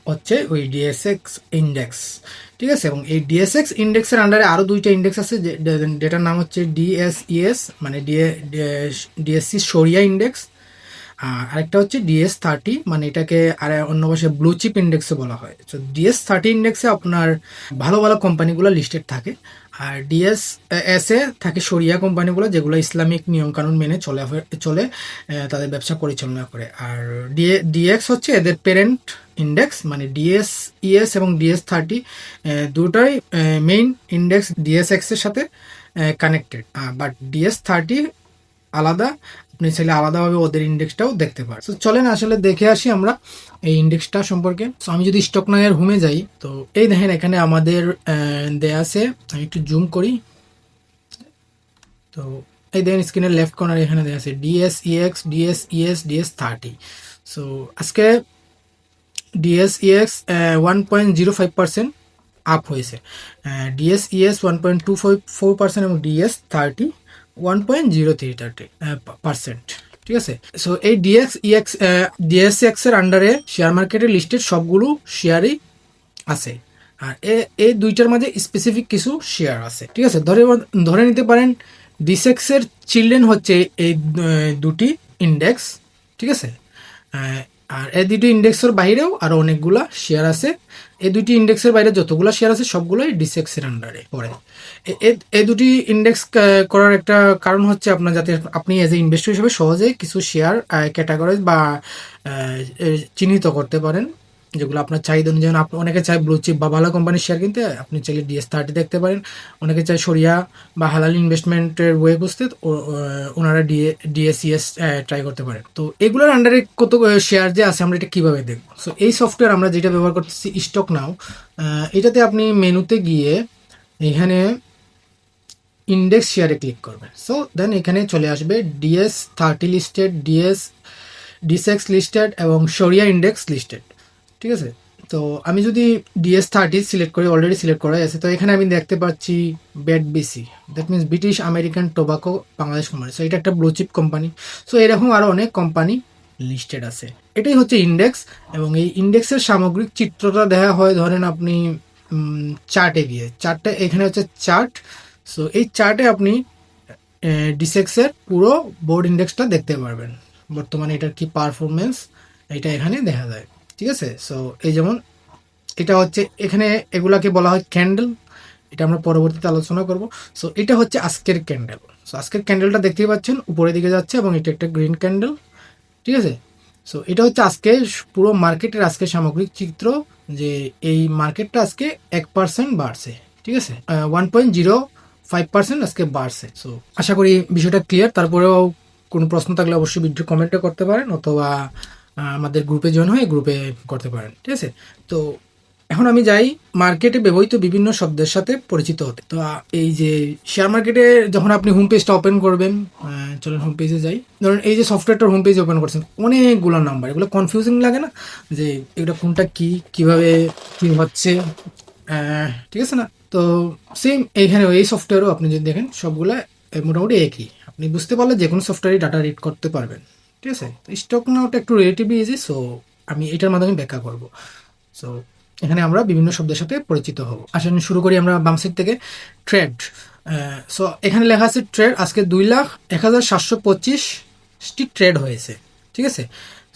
হচ্ছে ওই ডিএসএক্স ইন্ডেক্স, ঠিক আছে। এবং এই ডিএসএক্স ইন্ডেক্সের আন্ডারে আরও দুইটা ইন্ডেক্স আছে, যেটার নাম হচ্ছে ডিএসইএস, মানে ডিএসসি সরিয়া ইন্ডেক্স, আরেকটা হচ্ছে DS30, মানে এটাকে আর অন্য ভাষায় ব্লু চিপ ইন্ডেক্সও বলা হয়। তো DS30 ইন্ডেক্সে আপনার ভালো ভালো কোম্পানিগুলো লিস্টেড থাকে, আর DSS এ থাকে সরিয়া কোম্পানিগুলো, যেগুলো ইসলামিক নিয়মকানুন মেনে চলে তাদের ব্যবসা পরিচালনা করে। আর ডিএক্স হচ্ছে এদের প্যারেন্ট ইন্ডেক্স, মানে DSES এবং DS30 দুটাই মেইন ইন্ডেক্স DSX এর সাথে কানেক্টেড, বাট DS30 আলাদা, আপনি চাইলে আলাদাভাবে ওদের ইন্ডেক্সটাও দেখতে পারেন। তো চলেন আসলে দেখে আসি আমরা এই ইন্ডেক্সটা সম্পর্কে। তো আমি যদি স্টক নাইয়ের হোমে যাই, তো এই দেখেন এখানে আমাদের দেয়া আছে, আমি একটু জুম করি। তো এই দেখেন স্ক্রিনের লেফট কর্নার এখানে দেয়া আছে DSEX, DSES, DS30। সো আজকে DSEX 1.05% আপ হয়েছে, DSES 1.24% এবং DS30 1.03%, ঠিক আছে। সো এই DSEX এর আন্ডারে শেয়ার মার্কেটের লিস্টেড সবগুলো শেয়ারই আছে, আর এই দুইটার মাঝে স্পেসিফিক কিছু শেয়ার আছে, ঠিক আছে। ধরে নিতে পারেন ডিসেক্স এর চিলড্রেন হচ্ছে এই দুটি ইন্ডেক্স, ঠিক আছে। আর এই দুটি ইন্ডেক্সের বাইরেও আরো অনেকগুলা শেয়ার আছে। এই দুটি ইন্ডেক্সের বাইরে যতগুলো শেয়ার আছে সবগুলোই ডিসেক্স এর আন্ডারে পড়ে। এই দুটি ইন্ডেক্স করার একটা কারণ হচ্ছে আপনার, যাতে আপনি এজ এ ইনভেস্টর হিসেবে সহজে কিছু শেয়ার ক্যাটাগরাইজ বা চিহ্নিত করতে পারেন, যেগুলো আপনার চাহিদা অনুযায়ী। অনেকে চায় ব্লু চিপ বা ভালো কোম্পানির শেয়ার কিনতে, আপনি চাইলে DS30 দেখতে পারেন। অনেকে চায় সরিয়া বা হালাল ইনভেস্টমেন্টের ওয়ে বুঝতে, ওনারা DSES ট্রাই করতে পারেন। তো এগুলোর আন্ডারে কত শেয়ার যে আছে, আমরা এটা কিভাবে দেখব? সো এই সফটওয়্যার আমরা যেটা ব্যবহার করতেছি স্টক নাও, এটাতে আপনি মেনুতে গিয়ে এখানে ইন্ডেক্স শেয়ারে ক্লিক করবেন। সো দেন এখানে চলে আসবে DS30 লিস্টেড, ডিসেক্স লিস্টেড এবং সরিয়া ইন্ডেক্স লিস্টেড, ঠিক আছে। তো আমি যদি DS30 সিলেক্ট করি, অলরেডি সিলেক্ট করা আছে, তো এখানে আমি দেখতে পাচ্ছি BATBC, that means British American tobacco Bangladesh company. So এটা একটা ব্লু চিপ কোম্পানি। সো এরকম আরও অনেক কোম্পানি লিস্টেড আছে। এটাই হচ্ছে ইন্ডেক্স, এবং এই ইন্ডেক্সের সামগ্রিক চিত্রটা দেখা হয় ধরেন আপনি চার্টে গিয়ে, চার্টটা এখানে হচ্ছে চার্ট। সো এই চার্টে আপনি ডিসেক্সের পুরো বোর্ড ইন্ডেক্সটা দেখতে পারবেন, বর্তমানে এটার কি পারফরমেন্স এটা এখানে দেখা যায়, ঠিক আছে। সো এই যেমন এটা হচ্ছে, এখানে এগুলাকে বলা হয় ক্যান্ডেল, এটা আমরা পরবর্তীতে আলোচনা করব। সো এটা হচ্ছে আজকের ক্যান্ডেল। সো আজকের ক্যান্ডেলটা দেখতেই পাচ্ছেন উপরের দিকে যাচ্ছে, এবং এটা একটা গ্রিন ক্যান্ডেল, ঠিক আছে। সো এটা হচ্ছে আজকে পুরো মার্কেটের আজকে সামগ্রিক চিত্র, যে এই মার্কেটটা আজকে 1% বাড়ছে, ঠিক আছে। 5% আজকে বাড়ছে। সো আশা করি বিষয়টা ক্লিয়ার। তারপরেও কোনো প্রশ্ন থাকলে অবশ্যই ভিডিও কমেন্টে করতে পারেন, অথবা আমাদের গ্রুপে জয়েন হয়ে গ্রুপে করতে পারেন, ঠিক আছে? তো এখন আমি যাই মার্কেটে ব্যবহৃত বিভিন্ন শব্দের সাথে পরিচিত হতে। তো এই যে শেয়ার মার্কেটে যখন আপনি হোম পেজটা ওপেন করবেন, চলুন হোম পেজে যাই। ধরুন এই যে সফটওয়্যারটার হোম পেজ ওপেন করছেন, অনেকগুলো নাম্বার, এগুলো কনফিউজিং লাগে না যে এটা কোনটা কি, কিভাবে কি হচ্ছে, ঠিক আছে না? তো সেম এইখানে এই সফটওয়্যারও আপনি যদি দেখেন সবগুলা মোটামুটি একই। আপনি বুঝতে পারলে যে কোনো সফটওয়্যারই ডাটা রিড করতে পারবেন, ঠিক আছে? তো স্টক নেওয়াটা একটু রিলেটিভলি ইজি, সো আমি এটার মাধ্যমে ব্যাখ্যা করব। সো এখানে আমরা বিভিন্ন শব্দের সাথে পরিচিত হব। আসেন শুরু করি আমরা বাম সাইড থেকে। ট্রেড। সো এখানে লেখা আছে ট্রেড, আজকে 2,01,725টি ট্রেড হয়েছে, ঠিক আছে?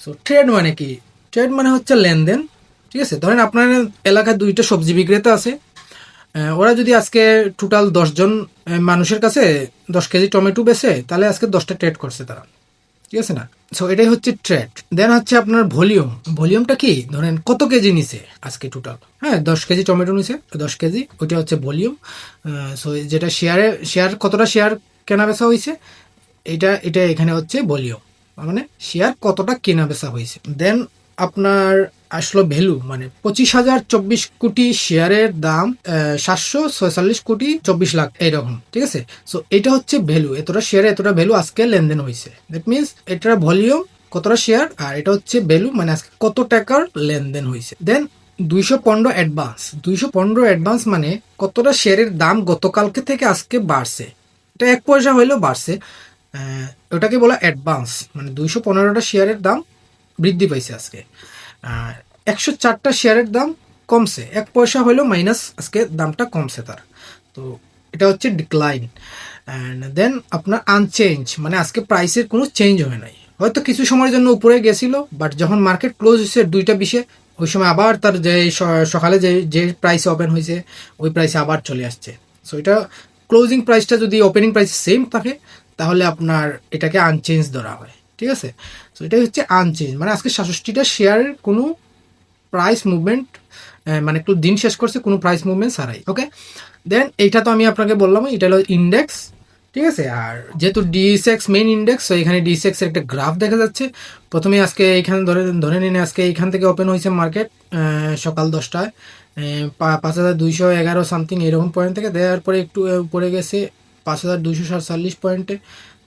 সো ট্রেড মানে কি? ট্রেড মানে হচ্ছে লেনদেন, ঠিক আছে? ধরেন আপনার এলাকায় 2টা সবজি বিক্রেতা আছে, ওরা যদি আজকে টোটাল 10 জন মানুষের কাছে 10 কেজি টমেটো বেছে, তাহলে আজকে 10টা ট্রেড করছে তারা, ঠিক আছে না? সো এটাই হচ্ছে ট্রেড। দেন হচ্ছে আপনার ভলিউম। ভলিউমটা কি? ধরেন কত কেজি নিছে আজকে টোটাল, হ্যাঁ 10 কেজি টমেটো নিছে, 10 কেজি, ওইটা হচ্ছে ভলিউম। সো যেটা শেয়ার কতটা শেয়ার কেনা বেচা হয়েছে, এটা এটা এখানে হচ্ছে ভলিউম, মানে শেয়ার কতটা কেনা বেচা হয়েছে। দেন আপনার আসলো ভ্যালু, মানে 25,024 কোটি শেয়ারের দাম 746,24,00,000 এইরকম, ঠিক আছে? সো এটা হচ্ছে ভ্যালু, এতটা শেয়ারে এতটা ভ্যালু আজকে লেনদেন হয়েছে। দ্যাট মিনস এটার ভলিউম কতটা শেয়ার, আর এটা হচ্ছে ভ্যালু, মানে আজকে কত টাকার লেনদেন হয়েছে। দেন 215 অ্যাডভান্স। 215 অ্যাডভান্স মানে কতটা শেয়ারের দাম গতকালকে থেকে আজকে বাড়ছে, এটা 1 পয়সা হইলেও বাড়ছে, ওটাকে বলা অ্যাডভান্স। মানে 215টা শেয়ারের দাম বৃদ্ধি পাইছে আজকে, 104টা শেয়ারের দাম কমছে, 1 পয়সা হইলেও মাইনাস, আজকে দামটা কমছে তার। তো এটা হচ্ছে ডিক্লাইন। অ্যান্ড দেন আপনার আনচেঞ্জ, মানে আজকে প্রাইসের কোনো চেঞ্জ হয় নাই, হয়তো কিছু সময়ের জন্য উপরে গেছিল, বাট যখন মার্কেট ক্লোজ হয়েছে 2টা 20-এ, ওই সময় আবার তার যে সকালে যে যে প্রাইসে ওপেন হয়েছে ওই প্রাইসে আবার চলে আসছে। সো এটা ক্লোজিং প্রাইসটা যদি ওপেনিং প্রাইস সেম থাকে, তাহলে আপনার এটাকে আনচেঞ্জ ধরা হয়, ঠিক আছে? সো এটাই হচ্ছে আনচেঞ্জ, মানে আজকে 67টা শেয়ারের কোনো প্রাইস মুভমেন্ট, মানে একটু দিন শেষ করছে কোনো প্রাইস মুভমেন্ট ছাড়াই, ওকে? দেন এইটা তো আমি আপনাকে বললাম, এটা হলো ইন্ডেক্স, ঠিক আছে? আর যেহেতু ডিএসএক্স মেইন ইন্ডেক্স, তো এখানে ডিএসএক্স এর একটা গ্রাফ দেখা যাচ্ছে। প্রথমে আজকে এখানে ধরে নিন আজকে এইখান থেকে ওপেন হয়েছে মার্কেট সকাল 10টায়, 5,211 সামথিং এরকম পয়েন্ট থেকে, দেওয়ার পরে একটু উপরে গেছে 5,247 পয়েন্টে,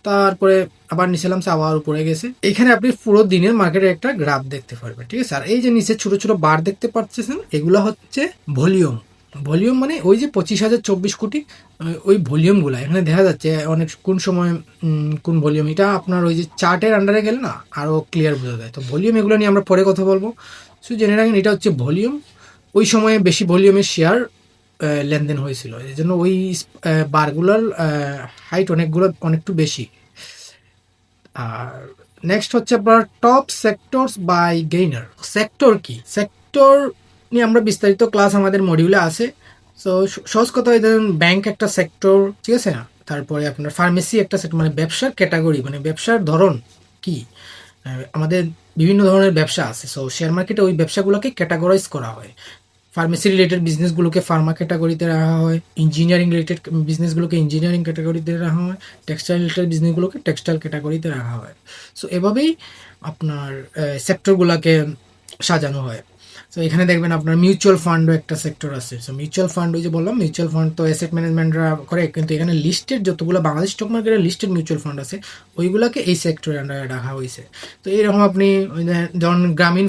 তারপরে আবার নিচে নামছে, আবার উপরে গেছে। এখানে আপনি পুরো দিনের মার্কেটের একটা গ্রাফ দেখতে পারবেন, ঠিক আছে? আর এই যে নিচে ছোট ছোট বার দেখতে পাচ্ছেন, এগুলো হচ্ছে ভলিউম। ভলিউম মানে ওই যে 25,024 কোটি, ওই ভলিউমগুলো এখানে দেখা যাচ্ছে অনেক কোন সময় কোন ভলিউম। এটা আপনার ওই যে চার্টের আন্ডারে গেলে না আরও ক্লিয়ার বোঝা যায়। তো ভলিউম এগুলো নিয়ে আমরা পরে কথা বলবো, সো জেনে রাখেন এটা হচ্ছে ভলিউম। ওই সময়ে বেশি ভলিউমের শেয়ার লেনদেন হয়েছিল, এই জন্য ওই বারগুলোর হাইট অনেকটু বেশি। আর নেক্সট হচ্ছে আপনার top sectors by gainer. Sector কি? সেক্টর নিয়ে আমরা বিস্তারিত ক্লাস আমাদের মডিউলে আছে। সো সহজ কথা, ধরুন ব্যাংক একটা সেক্টর, ঠিক আছে? তারপরে আপনার ফার্মেসি একটা সেক্টর, মানে ব্যবসার ক্যাটাগরি, মানে ব্যবসার ধরন কি। আমাদের বিভিন্ন ধরনের ব্যবসা আছে, সো শেয়ার মার্কেটে ওই ব্যবসাগুলোকে ক্যাটাগরাইজ করা হয়। ফার্মেসি রিলেটেড বিজনেসগুলোকে ফার্মা ক্যাটাগরিতে রাখা হয়, ইঞ্জিনিয়ারিং রিলেটেড বিজনেসগুলোকে ইঞ্জিনিয়ারিং ক্যাটাগরিতে রাখা হয়, টেক্সটাইল রিলেটেড বিজনেসগুলোকে টেক্সটাইল ক্যাটাগরিতে রাখা হয়। সো এভাবেই আপনার সেক্টরগুলোকে সাজানো হয়। সো এখানে দেখবেন আপনার মিউচুয়াল ফান্ডও একটা সেক্টর আছে। সো মিউচুয়াল ফান্ড, ওই যে বললাম মিউচুয়াল ফান্ড তো অ্যাসেট ম্যানেজমেন্টরা করে, কিন্তু এখানে লিস্টেড যতগুলো বাংলাদেশ স্টক মার্কেটের লিস্টেড মিউচুয়াল ফান্ড আছে, ওইগুলোকে এই সেক্টরের আন্ডারে রাখা হয়েছে। তো এইরকম আপনি যেমন গ্রামীণ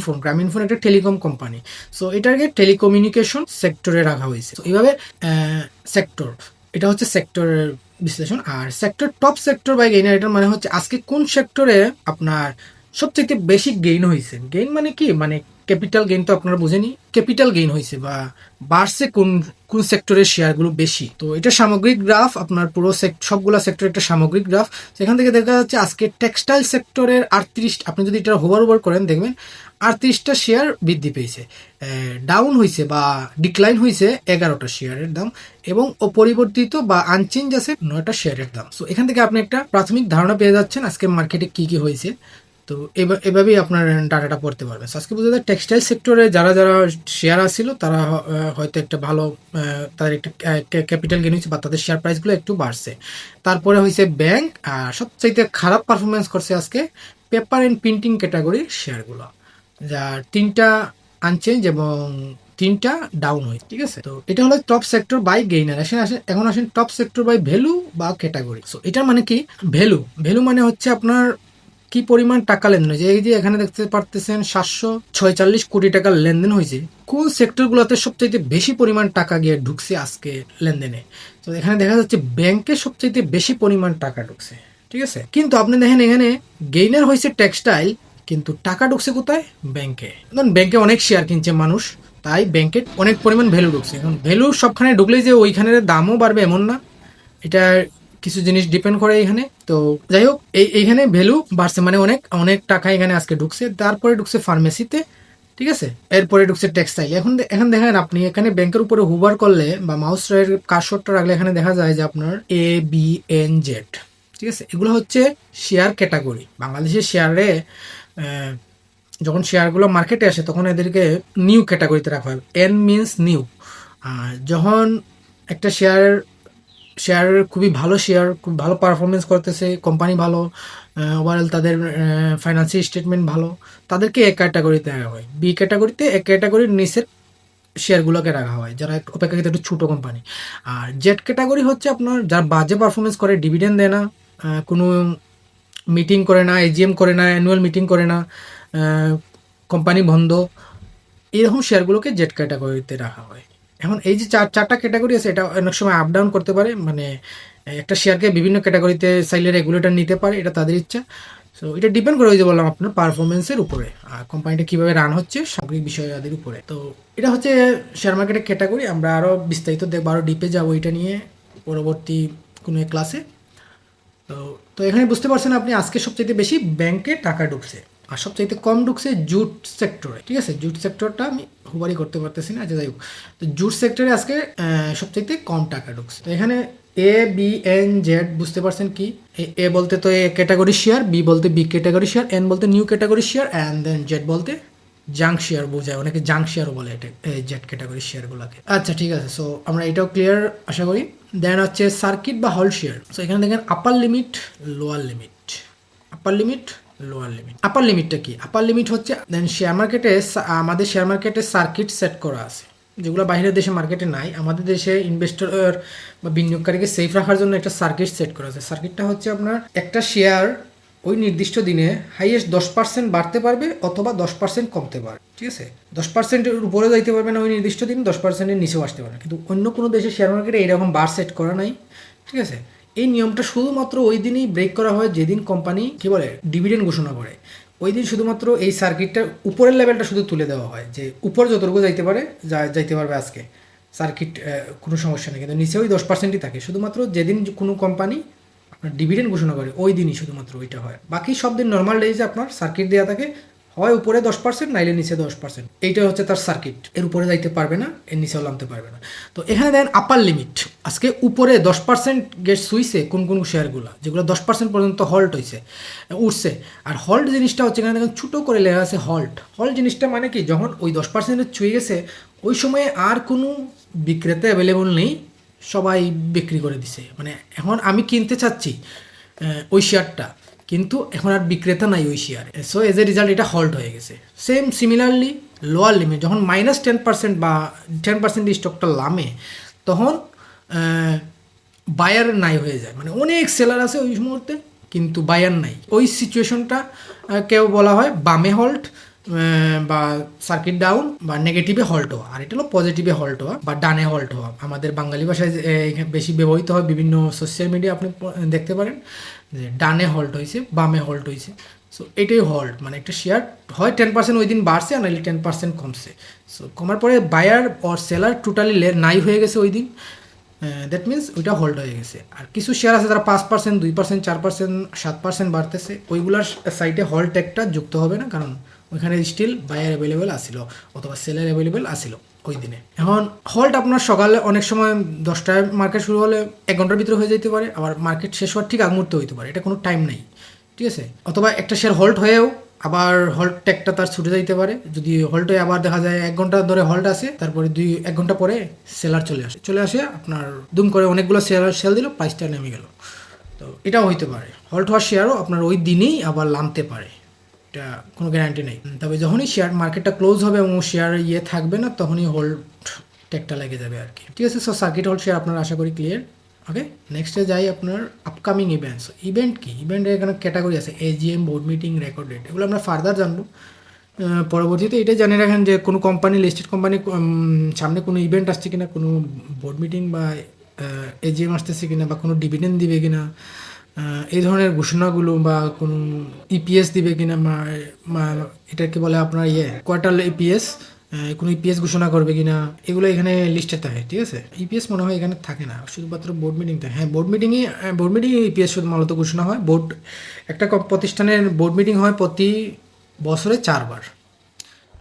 ফোন একটা টেলিকম কোম্পানি, সো এটাকে টেলিকমিউনিকেশন সেক্টরে রাখা হয়েছে। তো এইভাবে সেক্টর, এটা হচ্ছে সেক্টরের বিশ্লেষণ। আর sector top sector by gainer, এটার মানে হচ্ছে আজকে কোন সেক্টরে আপনার সবথেকে বেশি গেইন হয়েছে। গেইন মানে কি? মানে ক্যাপিটাল গেইন তো আপনারা বুঝেনি, ক্যাপিটাল গেইন হয়েছে বা বাড়ছে কোন কোন সেক্টরের শেয়ারগুলো বেশি। তো এটা সামগ্রিক গ্রাফ, আপনার পুরো সবগুলা সেক্টরের একটা সামগ্রিক গ্রাফ। সেখান থেকে দেখা যাচ্ছে আজকে টেক্সটাইল সেক্টরের 38, আপনি যদি এটা হোভার করেন দেখবেন 38টা শেয়ার বৃদ্ধি পেয়েছে। ডাউন হয়েছে বা ডিক্লাইন হয়েছে 11টা শেয়ারের দাম, এবং অপরিবর্তিত বা আনচেঞ্জ আছে 9টা শেয়ারের দাম। সো এখান থেকে আপনি একটা প্রাথমিক ধারণা পেয়ে যাচ্ছেন আজকে মার্কেটে কি কি হয়েছে। তো এভাবেই আপনার ডাটাটা পড়তে পারবেন। আজকে বোঝা যায় টেক্সটাইল সেক্টরে যারা যারা শেয়ার আসছিল তারা হয়তো একটা ভালো তাদের একটা ক্যাপিটাল গেইন হয়েছে বা তাদের শেয়ার প্রাইসগুলো একটু বাড়ছে। তারপরে হয়েছে ব্যাংক, আর সবচাইতে খারাপ পারফরমেন্স করছে আজকে পেপার অ্যান্ড প্রিন্টিং ক্যাটাগরির শেয়ারগুলো, যার 3টা আনচেঞ্জ এবং 3টা ডাউন হয়। ঠিক আছে, তো এটা হলো টপ সেক্টর বাই গেইনার। এখন আসেন টপ সেক্টর বাই ভ্যালু বা ক্যাটাগরি। সো এটার মানে কি? ভ্যালু মানে হচ্ছে আপনার কি পরিমাণ টাকা লেনদেন হয়েছে। এই যে এখানে দেখতে পারতেছেন 746 কোটি টাকার লেনদেন হয়েছে। কোন সেক্টরগুলোতে সবচাইতে বেশি পরিমাণ টাকা গিয়ে ঢুকছে আজকে লেনদেনে? তো এখানে দেখা যাচ্ছে ব্যাংকে সবচাইতে বেশি পরিমাণ টাকা ঢুকছে। ঠিক আছে, কিন্তু আপনি দেখেন এখানে গেইনার হয়েছে টেক্সটাইল, কিন্তু টাকা ঢুকছে কোথায়? ব্যাংকে। ধরুন ব্যাংকে অনেক শেয়ার কিনছে মানুষ, তাই ব্যাংকে অনেক পরিমাণ ভ্যালু ঢুকছে। এখন ভ্যালু সবখানে ঢুকলেই যে ওইখানের দামও বাড়বে এমন না, এটা কিছু জিনিস ডিপেন্ড করে এখানে। তো যাই হোক, এইখানে ভ্যালু বাড়ছে মানে অনেক অনেক টাকা এখানে আজকে ঢুকছে। তারপরে ঢুকছে ফার্মেসিতে, ঠিক আছে, এরপরে ঢুকছে টেক্সটাইল। এখন দেখেন আপনি এখানে ব্যাংকের উপরে হুবার করলে বা মাউস এর কার্সরটা রাখলে এখানে দেখা যায় যে আপনার ABNZ, ঠিক আছে, এগুলো হচ্ছে শেয়ার ক্যাটাগরি। বাংলাদেশের শেয়ারে যখন শেয়ারগুলো মার্কেটে আসে তখন এদেরকে নিউ ক্যাটাগরিতে রাখা হয়। N means new. আর যখন একটা শেয়ার খুবই ভালো শেয়ার, খুব ভালো পারফরমেন্স করতেছে, কোম্পানি ভালো, ওভারঅল তাদের ফাইন্যান্সিয়াল স্টেটমেন্ট ভালো, তাদেরকে এক ক্যাটাগরিতে রাখা হয়। বি ক্যাটাগরিতে এক ক্যাটাগরির নিচের শেয়ারগুলোকে রাখা হয়, যারা অপেক্ষাকৃত একটু ছোটো কোম্পানি। আর জেড ক্যাটাগরি হচ্ছে আপনার যারা বাজে পারফরমেন্স করে, ডিভিডেন্ড দেয় না, কোনো মিটিং করে না, AGM করে না, অ্যানুয়াল মিটিং করে না, কোম্পানি বন্ধ, এরকম শেয়ারগুলোকে জেড ক্যাটাগরিতে রাখা হয়। এখন এই যে চারটা ক্যাটাগরি আছে, এটা অনেক সময় আপ ডাউন করতে পারে, মানে একটা শেয়ারকে বিভিন্ন ক্যাটাগরিতে চাইলে রেগুলেটর নিতে পারে, এটা তাদের ইচ্ছা। সো এটা ডিপেন্ড করে, ওই যে বললাম আপনার পারফরমেন্সের উপরে আর কোম্পানিটা কীভাবে রান হচ্ছে সামগ্রিক বিষয়াদির উপরে। তো এটা হচ্ছে শেয়ার মার্কেটের ক্যাটাগরি। আমরা আরও বিস্তারিত দেখবো, আরও ডিপে যাবো এটা নিয়ে পরবর্তী কোনো ক্লাসে। তো তো এখানে বুঝতে পারছেন আপনি আজকে সবচাইতে বেশি ব্যাংকে টাকা ঢুকছে আর সবচাইতে কম ঢুকছে জুট সেক্টরে। ঠিক আছে, জুট সেক্টরটা আমি হুবারই করতে পারতেছি না, যাই হোক। তো জুট সেক্টরে আজকে সবচাইতে কম টাকা ঢুকছে। তো এখানে ABNZ বুঝতে পারছেন কি? এ বলতে তো এ ক্যাটাগরি শেয়ার, বি বলতে বি ক্যাটাগরি শেয়ার, এন বলতে new category share, and then Z বলতে জাঙ্ক শেয়ার বোঝায়, অনেকে জাঙ্ক শেয়ারও বলে এটা জেড ক্যাটাগরি শেয়ারগুলোকে। আচ্ছা ঠিক আছে, সো আমরা এটাও ক্লিয়ার আশা করি। দেন হচ্ছে সার্কিট বা হল শেয়ার। সো এখানে দেখেন upper limit, lower limit, upper limit, lower limit. Upper লিমিটটা কি? আপার লিমিট হচ্ছে দেন শেয়ার মার্কেটে, আমাদের শেয়ার মার্কেটে সার্কিট সেট করা আছে, যেগুলো বাইরের দেশে মার্কেটে নাই। আমাদের দেশে ইনভেস্টর বা বিনিয়োগকারীকে সেফ রাখার জন্য একটা সার্কিট সেট করা আছে। সার্কিটটা হচ্ছে আপনার একটা শেয়ার ওই নির্দিষ্ট দিনে হাইয়েস্ট 10% বাড়তে পারবে অথবা 10% কমতে পারে। ঠিক আছে, 10%-এর উপরে যাইতে পারবে না ওই নির্দিষ্ট দিন, 10%-এর নিচেও আসতে পারবে। কিন্তু অন্য কোনো দেশে শেয়ার মার্কেটে এইরকম বার সেট করা নাই। ঠিক আছে, এই নিয়মটা শুধুমাত্র ওই দিনই ব্রেক করা হয় যেদিন কোম্পানি কি বলে ডিভিডেন্ড ঘোষণা করে। ওই দিন শুধুমাত্র এই সার্কিটটার উপরের লেভেলটা শুধু তুলে দেওয়া হয়, যে উপর যতটুকু যাইতে পারে যাইতে পারবে আজকে সার্কিট, কোনো সমস্যা নেই। কিন্তু নিচে ওই 10%ই থাকে। শুধুমাত্র যেদিন কোনো কোম্পানি আপনার ডিভিডেন্ড ঘোষণা করে ওই দিনই শুধুমাত্র ওইটা হয়। বাকি সব দিন নর্মাল ডেজে আপনার সার্কিট দেওয়া থাকে, হয় উপরে 10% নাইলে নিচে 10%। এইটা হচ্ছে তার সার্কিট, এর উপরে যাইতে পারবে না, এর নিচেও নামতে পারবে না। তো এখানে দেন আপার লিমিট, আজকে উপরে 10% গেট সুইছে কোন কোন শেয়ারগুলো, যেগুলো 10% পর্যন্ত হল্ট হয়েছে, উঠছে। আর হল্ট জিনিসটা হচ্ছে এখানে দেখেন ছোটো করে লেখা আছে হল্ট। হল্ট জিনিসটা মানে কি, যখন ওই 10% ছুঁয়ে গেছে ওই সময়ে আর কোনো বিক্রেতা অ্যাভেলেবল নেই, সবাই বিক্রি করে দিছে। মানে এখন আমি কিনতে চাচ্ছি ওই শেয়ারটা, কিন্তু এখন আর বিক্রেতা নাই ওই শেয়ারে। সো এজ এ রেজাল্ট এটা হল্ট হয়ে গেছে। সেম সিমিলারলি লোয়ার লিমিট, যখন -10% বা 10% স্টকটা নামে তখন বায়ার নাই হয়ে যায়, মানে অনেক সেলার আছে ওই মুহূর্তে কিন্তু বায়ার নাই। ওই সিচুয়েশনটা কেউ বলা হয় বামে হল্ট বা সার্কিট ডাউন বা নেগেটিভে হল্ট হওয়া, আর এটা হলো পজিটিভে হল্ট হওয়া বা ডানে হল্ট হওয়া। আমাদের বাঙালি ভাষায় বেশি ব্যবহৃত হয়, বিভিন্ন সোশ্যাল মিডিয়া আপনি দেখতে পারেন যে ডানে হল্ট হয়েছে, বামে হল্ট হয়েছে। সো এটাই হল্ট, মানে একটা শেয়ার হয় 10% ওই দিন বাড়ছে আর নাহলে 10% কমছে। সো কমার পরে বায়ার অর সেলার টোটালি নাই হয়ে গেছে ওই দিন, দ্যাট মিনস ওইটা হোল্ড হয়ে গেছে। আর কিছু শেয়ার আছে যারা 5%, 2%, 4%, 7% বাড়তেছে, ওইগুলোর সাইটে হল্ট একটা যুক্ত হবে না, কারণ ওইখানে স্টিল বায়ার অ্যাভেলেবেল আসিল অথবা সেলার অ্যাভেলেবেল আসিল ওই দিনে। এখন হল্ট আপনার সকালে অনেক সময় 10টায় মার্কেট শুরু হলে 1 ঘন্টার ভিতরে হয়ে যেতে পারে, আবার মার্কেট শেষ হওয়ার ঠিক আগ মুহূর্তে হইতে পারে, এটা কোনো টাইম নাই। ঠিক আছে, অথবা একটা শেয়ার হোল্ড হয়েও আবার হোল্ড ট্যাগটা তার ছুটে যাইতে পারে। যদি হোল্ড হয়ে আবার দেখা যায় 1 ঘন্টা ধরে হোল্ড আছে, তারপরে 1 ঘন্টা পরে সেলার চলে আসে আপনার দুম করে অনেকগুলো শেয়ার সেল দিল, প্রাইসটা নেমে গেল। তো এটাও হইতে পারে, হোল্ড হওয়ার শেয়ারও আপনার ওই দিনেই আবার নামতে পারে, এটা কোনো গ্যারান্টি নেই। তবে যখনই শেয়ার মার্কেটটা ক্লোজ হবে এবং শেয়ার থাকবে না, তখনই হোল্ড ট্যাগটা লেগে যাবে আর কি। ঠিক আছে, সো সার্কিট হোল্ড শেয়ার আপনার আশা করি ক্লিয়ার। ওকে, নেক্সটে যাই আপনার আপকামিং ইভেন্টস। ইভেন্ট কি? ইভেন্টের এখানে ক্যাটাগরি আছে, AGM, board meeting, record date, এগুলো আমরা ফার্দার জানবো পরবর্তীতে। এটাই জানিয়ে রাখেন যে কোনো কোম্পানি, লিস্টেড কোম্পানি সামনে কোনো ইভেন্ট আসছে কিনা, কোনো বোর্ড মিটিং বা এজিএম আসতেছে কিনা, বা কোনো ডিভিডেন্ড দিবে কিনা, এই ধরনের ঘোষণাগুলো, বা কোনো ইপিএস দিবে কিনা, এটাকে বলে আপনার কোয়ার্টার ইপিএস, কোনো ইপিএস ঘোষণা করবে কিনা, এগুলো এখানে লিস্টে থাকে। ঠিক আছে, ইপিএস মনে হয় এখানে থাকে না, শুধুমাত্র বোর্ড মিটিং থাকে। হ্যাঁ, বোর্ড মিটিংয়ে ইপিএস শুধু মূলত ঘোষণা হয়। একটা প্রতিষ্ঠানের বোর্ড মিটিং হয় প্রতি বছরে 4 বার।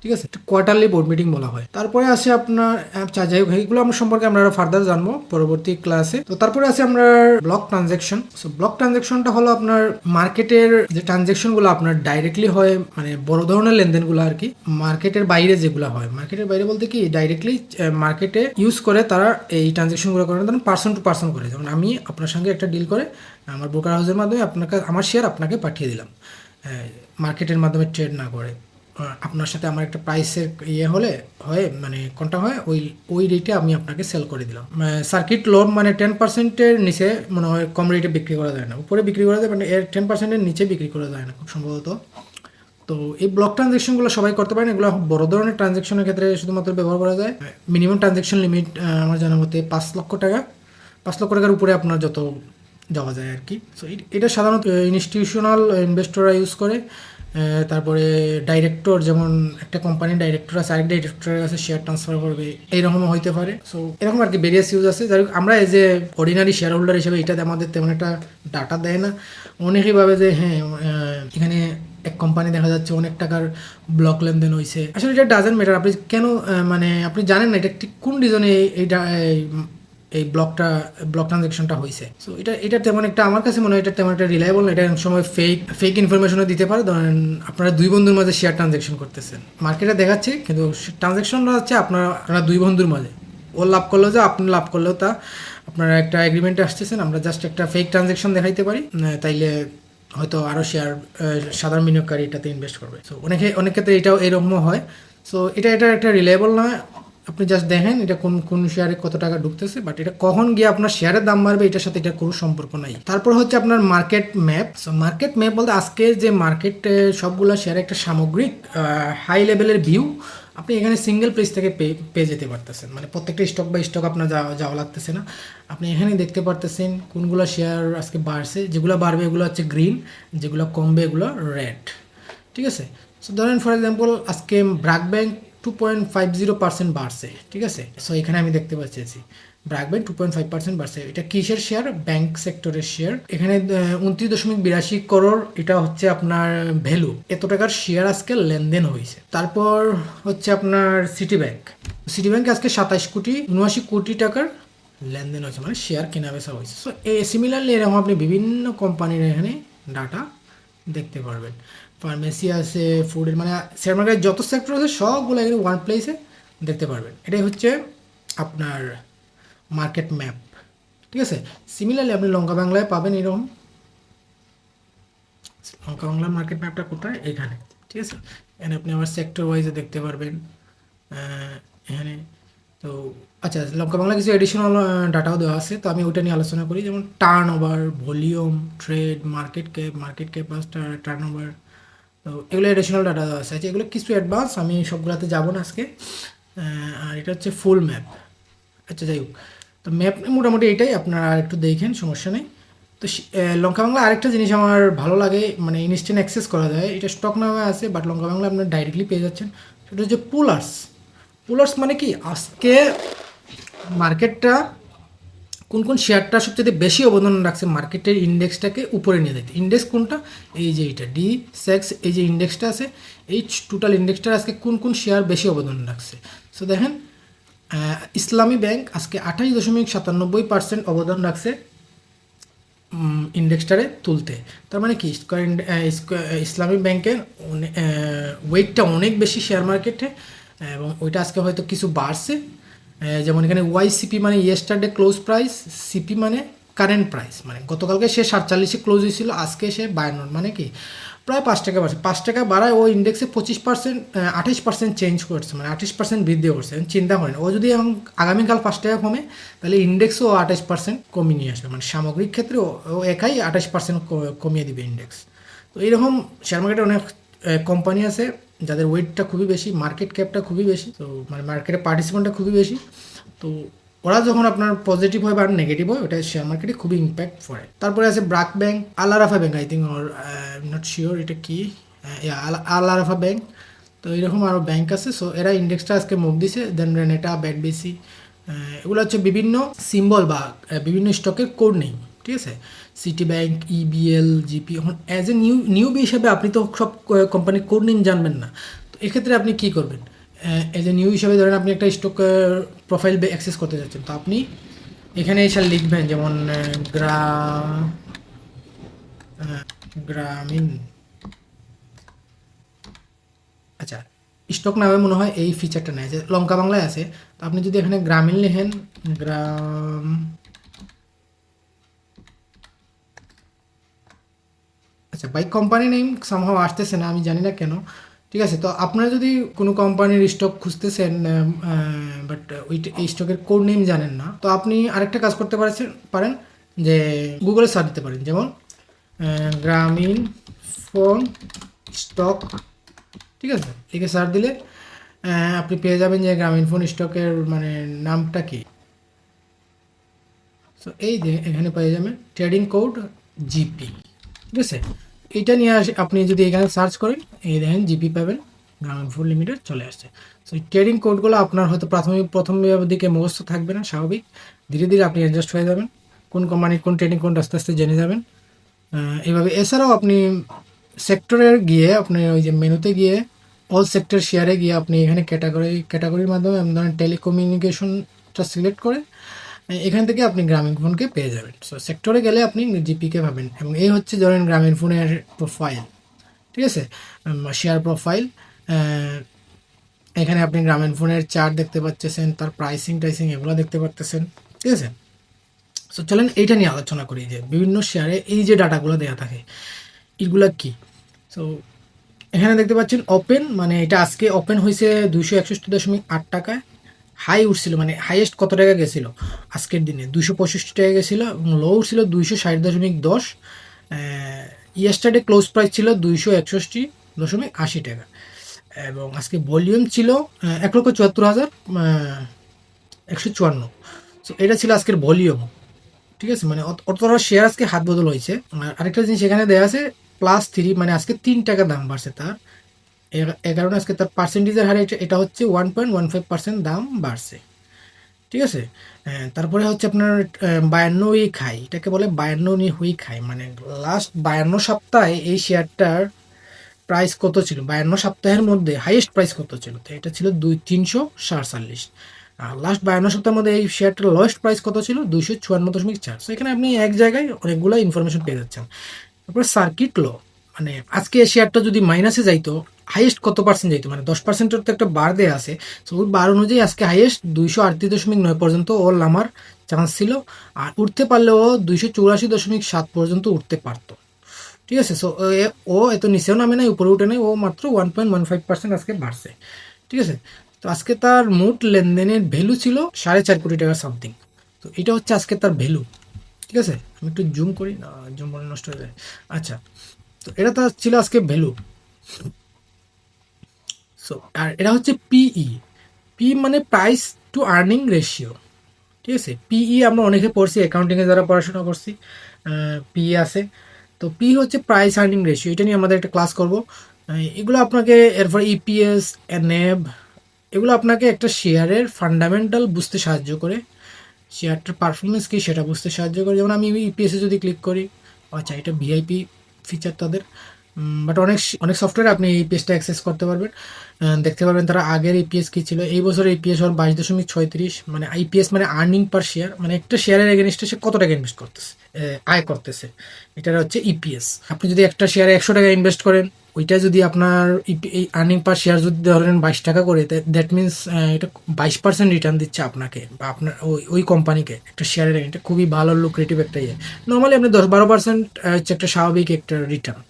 ঠিক আছে, কোয়ার্টারলি বোর্ড মিটিং বলা হয়। তারপরে আছে আপনার যাই হোক, এইগুলো আমরা সম্পর্কে আমরা ফার্দার জানবো পরবর্তী ক্লাসে। তো তারপরে আছে আমরা ব্লক ট্রানজ্যাকশন। সো ব্লক ট্রানজ্যাকশনটা হলো আপনার মার্কেটের যে ট্রানজ্যাকশনগুলো আপনার ডাইরেক্টলি হয়, মানে বড় ধরনের লেনদেনগুলো আর কি, মার্কেটের বাইরে যেগুলো হয়। মার্কেটের বাইরে বলতে কি, ডাইরেক্টলি মার্কেটে ইউজ করে তারা এই ট্রানজ্যাকশনগুলো করে, ধরুন পার্সন টু পার্সন করে। যেমন আমি আপনার সঙ্গে একটা ডিল করে আমার ব্রোকার হাউসের মাধ্যমে আমার শেয়ার আপনাকে পাঠিয়ে দিলাম, মার্কেটের মাধ্যমে ট্রেড না করে। আপনার সাথে আমার একটা প্রাইসের মানে কোনটা হয়, ওই রেটে আমি আপনাকে সেল করে দিলাম। সার্কিট লো মানে 10%-এর নিচে মনে হয় কম রেটে বিক্রি করা যায় না, উপরে বিক্রি করা যায়, মানে এর 10%-এর নিচে বিক্রি করা যায় না খুব সম্ভবত। তো এই ব্লক ট্রানজ্যাকশনগুলো সবাই করতে পারেন। এগুলো বড় ধরনের ট্রানজ্যাকশনের ক্ষেত্রে শুধুমাত্র ব্যবহার করা যায়। মিনিমাম ট্রানজ্যাকশন লিমিট আমার জানা মতে 5 লক্ষ টাকা। 5 লক্ষ টাকার উপরে আপনার যত যাওয়া যায় আর কি। সো এটা সাধারণত ইনস্টিটিউশনাল ইনভেস্টররা ইউজ করে। তারপরে ডাইরেক্টর, যেমন একটা কোম্পানির ডাইরেক্টর আছে, আরেক ডাইরেক্টরের কাছে শেয়ার ট্রান্সফার করবে, এইরকমও হইতে পারে। সো এরকম আর কি ভেরিয়াস ইউজ আছে। যাই হোক, আমরা as a ordinary share holder হিসেবে এটাতে আমাদের তেমন একটা ডাটা দেয় না। অনেকেই ভাবে যে হ্যাঁ, এখানে এক কোম্পানি দেখা যাচ্ছে অনেক টাকার ব্লক লেনদেন হয়েছে। আসলে এটা ডাজেন্ট ম্যাটার। আপনি কেন মানে আপনি জানেন না এটা ঠিক কোন রিজনে এই ব্লক ট্রানজ্যাকশনটা হয়েছে। সো এটা তেমন একটা, আমার কাছে মনে হয় এটা তেমন একটা রিলায়েবল না। এটা অনেক সময় ফেক ইনফরমেশনও দিতে পারে। ধরেন আপনারা 2 বন্ধুর মাঝে শেয়ার ট্রানজ্যাকশন করতেছেন, মার্কেটে দেখাচ্ছে, কিন্তু ট্রানজ্যাকশনটা হচ্ছে আপনারা 2 বন্ধুর মাঝে। ও লাভ করলেও যা, আপনি লাভ করলেও তা, আপনারা একটা এগ্রিমেন্টে আসতেছেন, আমরা জাস্ট একটা ফেক ট্রানজ্যাকশন দেখাইতে পারি, তাইলে হয়তো আরও সাধারণ বিনিয়োগকারী এটাতে ইনভেস্ট করবে। সো অনেক ক্ষেত্রে এটাও এরকমও হয়। সো এটা একটা রিলায়েবল না। আপনি জাস্ট দেখেন এটা কোন শেয়ারে কত টাকা ঢুকতেছে, বাট এটা কখন গিয়ে আপনার শেয়ারের দাম বাড়বে এটার সাথে এটা কোনো সম্পর্ক নাই। তারপর হচ্ছে আপনার market map. So market map বলতে আজকে যে মার্কেটে সবগুলো শেয়ারে একটা সামগ্রিক হাই লেভেলের ভিউ আপনি এখানে সিঙ্গেল প্লেস থেকে পেয়ে যেতে পারতেছেন। মানে প্রত্যেকটা স্টক বাই স্টক আপনার যাওয়া লাগতেছে না, আপনি এখানে দেখতে পারতেছেন কোনগুলো শেয়ার আজকে বাড়ছে। যেগুলো বাড়বে এগুলো হচ্ছে গ্রিন, যেগুলো কমবে এগুলো রেড। ঠিক আছে, সো ধরেন ফর এক্সাম্পল আজকে ব্র্যাক ব্যাংক 2.50% বাড়ছে। ঠিক আছে, সো এখানে আমি দেখতে পাচ্ছি ব্র্যাক ব্যাংক 2.5% বাড়ছে। এটা কিসের শেয়ার? ব্যাংক সেক্টরের শেয়ার। এখানে 29.82 করোড়, এটা হচ্ছে আপনার ভ্যালু, এত টাকার শেয়ার আজকে লেনদেন হয়েছে। তারপর হচ্ছে আপনার সিটি ব্যাংক আজকে 27.79 কোটি টাকার লেনদেন হয়েছে, মানে শেয়ার কেনা বেচা হয়েছে। সো সিমিলারলি এরকম আপনি বিভিন্ন কোম্পানির এখানে ডাটা দেখতে পারবেন। ফার্মেসি আছে, ফুডের, মানে শেয়ার মার্কেটের যত সেক্টর আছে সবগুলো এখানে ওয়ান প্লেসে দেখতে পারবেন। এটাই হচ্ছে আপনার মার্কেট ম্যাপ। ঠিক আছে, সিমিলারলি আপনি লঙ্কা বাংলায় পাবেন এরকম। লঙ্কা বাংলার মার্কেট ম্যাপটা কোথায়? এখানে। ঠিক আছে, এখানে আপনি আবার সেক্টর ওয়াইজে দেখতে পারবেন এখানে। তো আচ্ছা, লঙ্কা বাংলা কিছু এডিশনাল ডাটাও দেওয়া আছে, তো আমি ওইটা নিয়ে আলোচনা করি। যেমন turn over, volume, trade, market cap turn over, তো এগুলো এডিশনাল ডাটা দেওয়া আছে। এগুলো কিছু অ্যাডভান্স, আমি সবগুলোতে যাবো না আজকে। আর এটা হচ্ছে ফুল ম্যাপ। আচ্ছা, যাই হোক, তো ম্যাপ মোটামুটি এটাই, আপনারা আর একটু দেখেন, সমস্যা নেই। তো লঙ্কা বাংলা আরেকটা জিনিস আমার ভালো লাগে, মানে ইনস্ট্যান্ট অ্যাক্সেস করা যায়। এটা স্টক নামে আছে, বাট লঙ্কা বাংলা আপনার ডাইরেক্টলি পেয়ে যাচ্ছেন। সেটা হচ্ছে পুলার্স মানে কি, আজকে মার্কেটটা কোন শেয়ারটা সবচেয়ে বেশি অবদান রাখছে মার্কেটের ইন্ডেক্সটাকে উপরে নিয়ে যেতে। ইন্ডেক্স কোনটা? এই যে এটা DSEX, এই যে ইন্ডেক্সটা আছে, এই টোটাল ইন্ডেক্সটা আজকে কোন শেয়ার বেশি অবদান রাখছে। সো দেখেন, ইসলামী ব্যাংক আজকে 28.97% অবদান রাখছে ইন্ডেক্সটারে তুলতে। তার মানে কি, ইসলামী ব্যাংকের ওয়েটটা অনেক বেশি শেয়ার মার্কেটে, এবং ওইটা আজকে হয়তো কিছু বাড়ছে। যেমন এখানে ওয়াইসিপি মানে ইয়েস্টারডে ক্লোজ প্রাইস, সিপি মানে কারেন্ট প্রাইস, মানে গতকালকে সে 47-এ ক্লোজ হয়েছিল, আজকে সে 52, মানে কি প্রায় 5 টাকা বাড়ছে। 5 টাকা বাড়ায় ও ইন্ডেক্সে 25%, 28% চেঞ্জ করছে, মানে 28% বৃদ্ধি করছে। চিন্তা করেন, ও যদি এখন আগামীকাল 5 টাকা কমে, তাহলে ইন্ডেক্সও 28% কমিয়ে নিয়ে আসবে, মানে সামগ্রিক ক্ষেত্রে ও একাই 28% কমিয়ে দিবে ইন্ডেক্স। তো এইরকম শেয়ার মার্কেটে অনেক কোম্পানি আছে যাদের ওয়েটটা খুবই বেশি, মার্কেট ক্যাপটা খুবই বেশি, তো মানে মার্কেটে পার্টিসিপেন্টটা খুবই বেশি। তো ওরা যখন আপনার পজিটিভ হয় বা নেগেটিভ হয়, ওটা শেয়ার মার্কেটে খুবই ইম্প্যাক্ট পড়ে। তারপরে আছে BRAC bank, Al Arafah bank, I think, or not sure এটা কি, আল আরাফা ব্যাংক। তো এরকম আরও ব্যাংক আছে। সো এরা ইন্ডেক্সটা আজকে মুভ দিছে। দেন রেনেটা, ব্যাটবিসি, এগুলো হচ্ছে বিভিন্ন সিম্বল বা বিভিন্ন স্টকের কোড নেই, ঠিক আছে। City bank, EBL, GP. এখন অ্যাজ এ নিউবি হিসাবে আপনি তো সব কোম্পানির কোড নেম জানবেন না। তো এক্ষেত্রে আপনি কী করবেন, এজ এ নিউ হিসাবে ধরেন আপনি একটা স্টক প্রোফাইল অ্যাক্সেস করতে যাচ্ছেন, তো আপনি এখানে এসে লিখবেন যেমন গ্রামীণ, আচ্ছা, স্টক নামে মনে হয় এই ফিচারটা নেই, যে লঙ্কা বাংলায় আছে। তো আপনি যদি এখানে গ্রামীণ লেখেন, গ্রাম, আচ্ছা ভাই, কোম্পানি নেম সামহাও আসতেছে না, আমি জানি না কেন। ঠিক আছে, তো আপনারা যদি কোনো কোম্পানির স্টক খুঁজতেছেন, বাট ওই এই স্টকের কোড নেম জানেন না, তো আপনি আরেকটা কাজ করতে পারেন, যে গুগলে সার্চ দিতে পারেন, যেমন গ্রামীণ ফোন স্টক, ঠিক আছে, লিখে সার্চ দিলে আপনি পেয়ে যাবেন যে গ্রামীণ ফোন স্টকের মানে নামটা কি। সো এই যে এখানে পেয়ে যাবেন ট্রেডিং কোড জিপি, ঠিক আছে। এটা নিয়ে আপনি যদি এখানে সার্চ করেন, এই দেখেন জিপি পাবেন, গ্রামীণ ফোন লিমিটেড চলে আসছে। সো এই ট্রেডিং কোডগুলো আপনার হয়তো প্রথম দিকে মুখস্থ থাকবে না, স্বাভাবিক। ধীরে ধীরে আপনি অ্যাডজাস্ট হয়ে যাবেন, কোন কোম্পানির কোন ট্রেডিং কোড আস্তে আস্তে জেনে যাবেন এইভাবে। এছাড়াও আপনি সেক্টরে গিয়ে, আপনি ওই যে মেনুতে গিয়ে অল সেক্টর শেয়ারে গিয়ে আপনি এখানে ক্যাটাগরির মাধ্যমে ধরেন টেলিকমিউনিকেশনটা সিলেক্ট করে এখান থেকে আপনি গ্রামীণ ফোনকে পেয়ে যাবেন। সো সেক্টরে গেলে আপনি জিপিকে পাবেন, এবং এই হচ্ছে ধরেন গ্রামীণ ফোনের প্রোফাইল, ঠিক আছে, শেয়ার প্রোফাইল। এখানে আপনি গ্রামীণ ফোনের চার্ট দেখতে পাচ্ছেন, তার প্রাইসিং এগুলো দেখতে পাচ্ছেন, ঠিক আছে। সো চলেন এইটা নিয়ে আলোচনা করি, যে বিভিন্ন শেয়ারে এই যে ডাটাগুলো দেওয়া থাকে এগুলা কি। সো এখানে দেখতে পাচ্ছেন ওপেন, মানে এটা আজকে ওপেন হয়েছে 261.8 টাকায়, হাই উঠছিল, মানে হাইয়েস্ট কত টাকা গেছিল আজকের দিনে 265 টাকা গেছিলো, এবং লো উঠছিল 260.10। ইয়েস্টারডে ক্লোজ প্রাইস ছিল 261.80 টাকা, এবং আজকে ভলিউম ছিল 1,74,154। সো এটা ছিল আজকের ভলিউম, ঠিক আছে, মানে অতটা শেয়ার আজকে হাত বদল হয়েছে। আর আরেকটা জিনিস এখানে দেওয়া আছে +3, মানে আজকে 3 টাকা দাম বাড়ছে তার, এ কারণে আজকে তার পার্সেন্টেজের হারে এটা হচ্ছে 1.15% দাম বাড়ছে, ঠিক আছে। তারপরে হচ্ছে আপনার 52 উইক হাই, এটাকে বলে 52 উইক হাই, মানে লাস্ট 52 সপ্তাহে এই শেয়ারটার প্রাইস কত ছিল, 52 সপ্তাহের মধ্যে হাইয়েস্ট প্রাইস কত ছিল, তো এটা ছিল 347। আর লাস্ট 52 সপ্তাহের মধ্যে এই শেয়ারটার লোয়েস্ট প্রাইস কত ছিল, 254.4। সো এখানে আপনি এক জায়গায় অনেকগুলো ইনফরমেশন পেয়ে যাচ্ছেন। তারপরে সার্কিট লো, মানে আজকে শেয়ারটা যদি মাইনাসে যাইতো, হাইয়েস্ট কত পার্সেন্ট যাইতো, মানে 10%-এর তো একটা বার দেওয়া আছে। সো ওই বার অনুযায়ী আজকে হাইয়েস্ট 238.9 পর্যন্ত ওর নামার চান্স ছিল, আর উঠতে পারলেও 284.7 পর্যন্ত উঠতে পারতো, ঠিক আছে। সো ও এত নিচেও নামে নাই, উপরে উঠে নেই, ও মাত্র 1.15% আজকে বাড়ছে, ঠিক আছে। তো আজকে তার মোট লেনদেনের ভ্যালু ছিল 4.5 কোটি টাকা সামথিং। তো এটা হচ্ছে আজকে তার ভ্যালু, ঠিক আছে। আমি একটু জুম করি না, জুম করে নষ্ট হয়ে যায়। আচ্ছা, তো এটা তো ছিল আজকে ভ্যালু। সো আর এটা হচ্ছে পিই, পি মানে প্রাইস টু আর্নিং রেশিও, ঠিক আছে। পিই আমরা অনেকে পড়ছি, অ্যাকাউন্টিংয়ে যারা পড়াশোনা করছি পি আছে। তো পি হচ্ছে প্রাইস আর্নিং রেশিও, এটা নিয়ে আমাদের একটা ক্লাস করব। এগুলো আপনাকে, এরপর ইপিএস, এনএব, এগুলো আপনাকে একটা শেয়ারের ফান্ডামেন্টাল বুঝতে সাহায্য করে, শেয়ারটার পারফরমেন্স কী সেটা বুঝতে সাহায্য করে। যেমন আমি ইপিএসে যদি ক্লিক করি, আচ্ছা এটা ভিআইপি ফিচার তাদের, বাট অনেক অনেক সফটওয়্যার আপনি এই পেজটা অ্যাক্সেস করতে পারবেন। দেখতে পারবেন তারা আগের ইপিএস কী ছিল, এই বছর ইপিএস হল 22.36, মানে আইপিএস মানে আর্নিং পার শেয়ার, মানে একটা শেয়ারের এগেনস্টে সে কত টাকা ইনভেস্ট করতেছে, আয় করতেছে, এটা হচ্ছে ইপিএস। আপনি যদি একটা শেয়ারে 100 টাকা ইনভেস্ট করেন, ওইটা যদি আপনার এই আর্নিং পার শেয়ার যদি ধরেন 22 টাকা করে, দ্যাট মিনস এটা 22% রিটার্ন দিচ্ছে আপনাকে বা আপনার ওই কোম্পানিকে একটা শেয়ারের। এটা খুবই ভালো লুক্রেটিভ একটা ইয়ে। নর্মালি আপনি 10-12% হচ্ছে একটা স্বাভাবিক একটা রিটার্ন।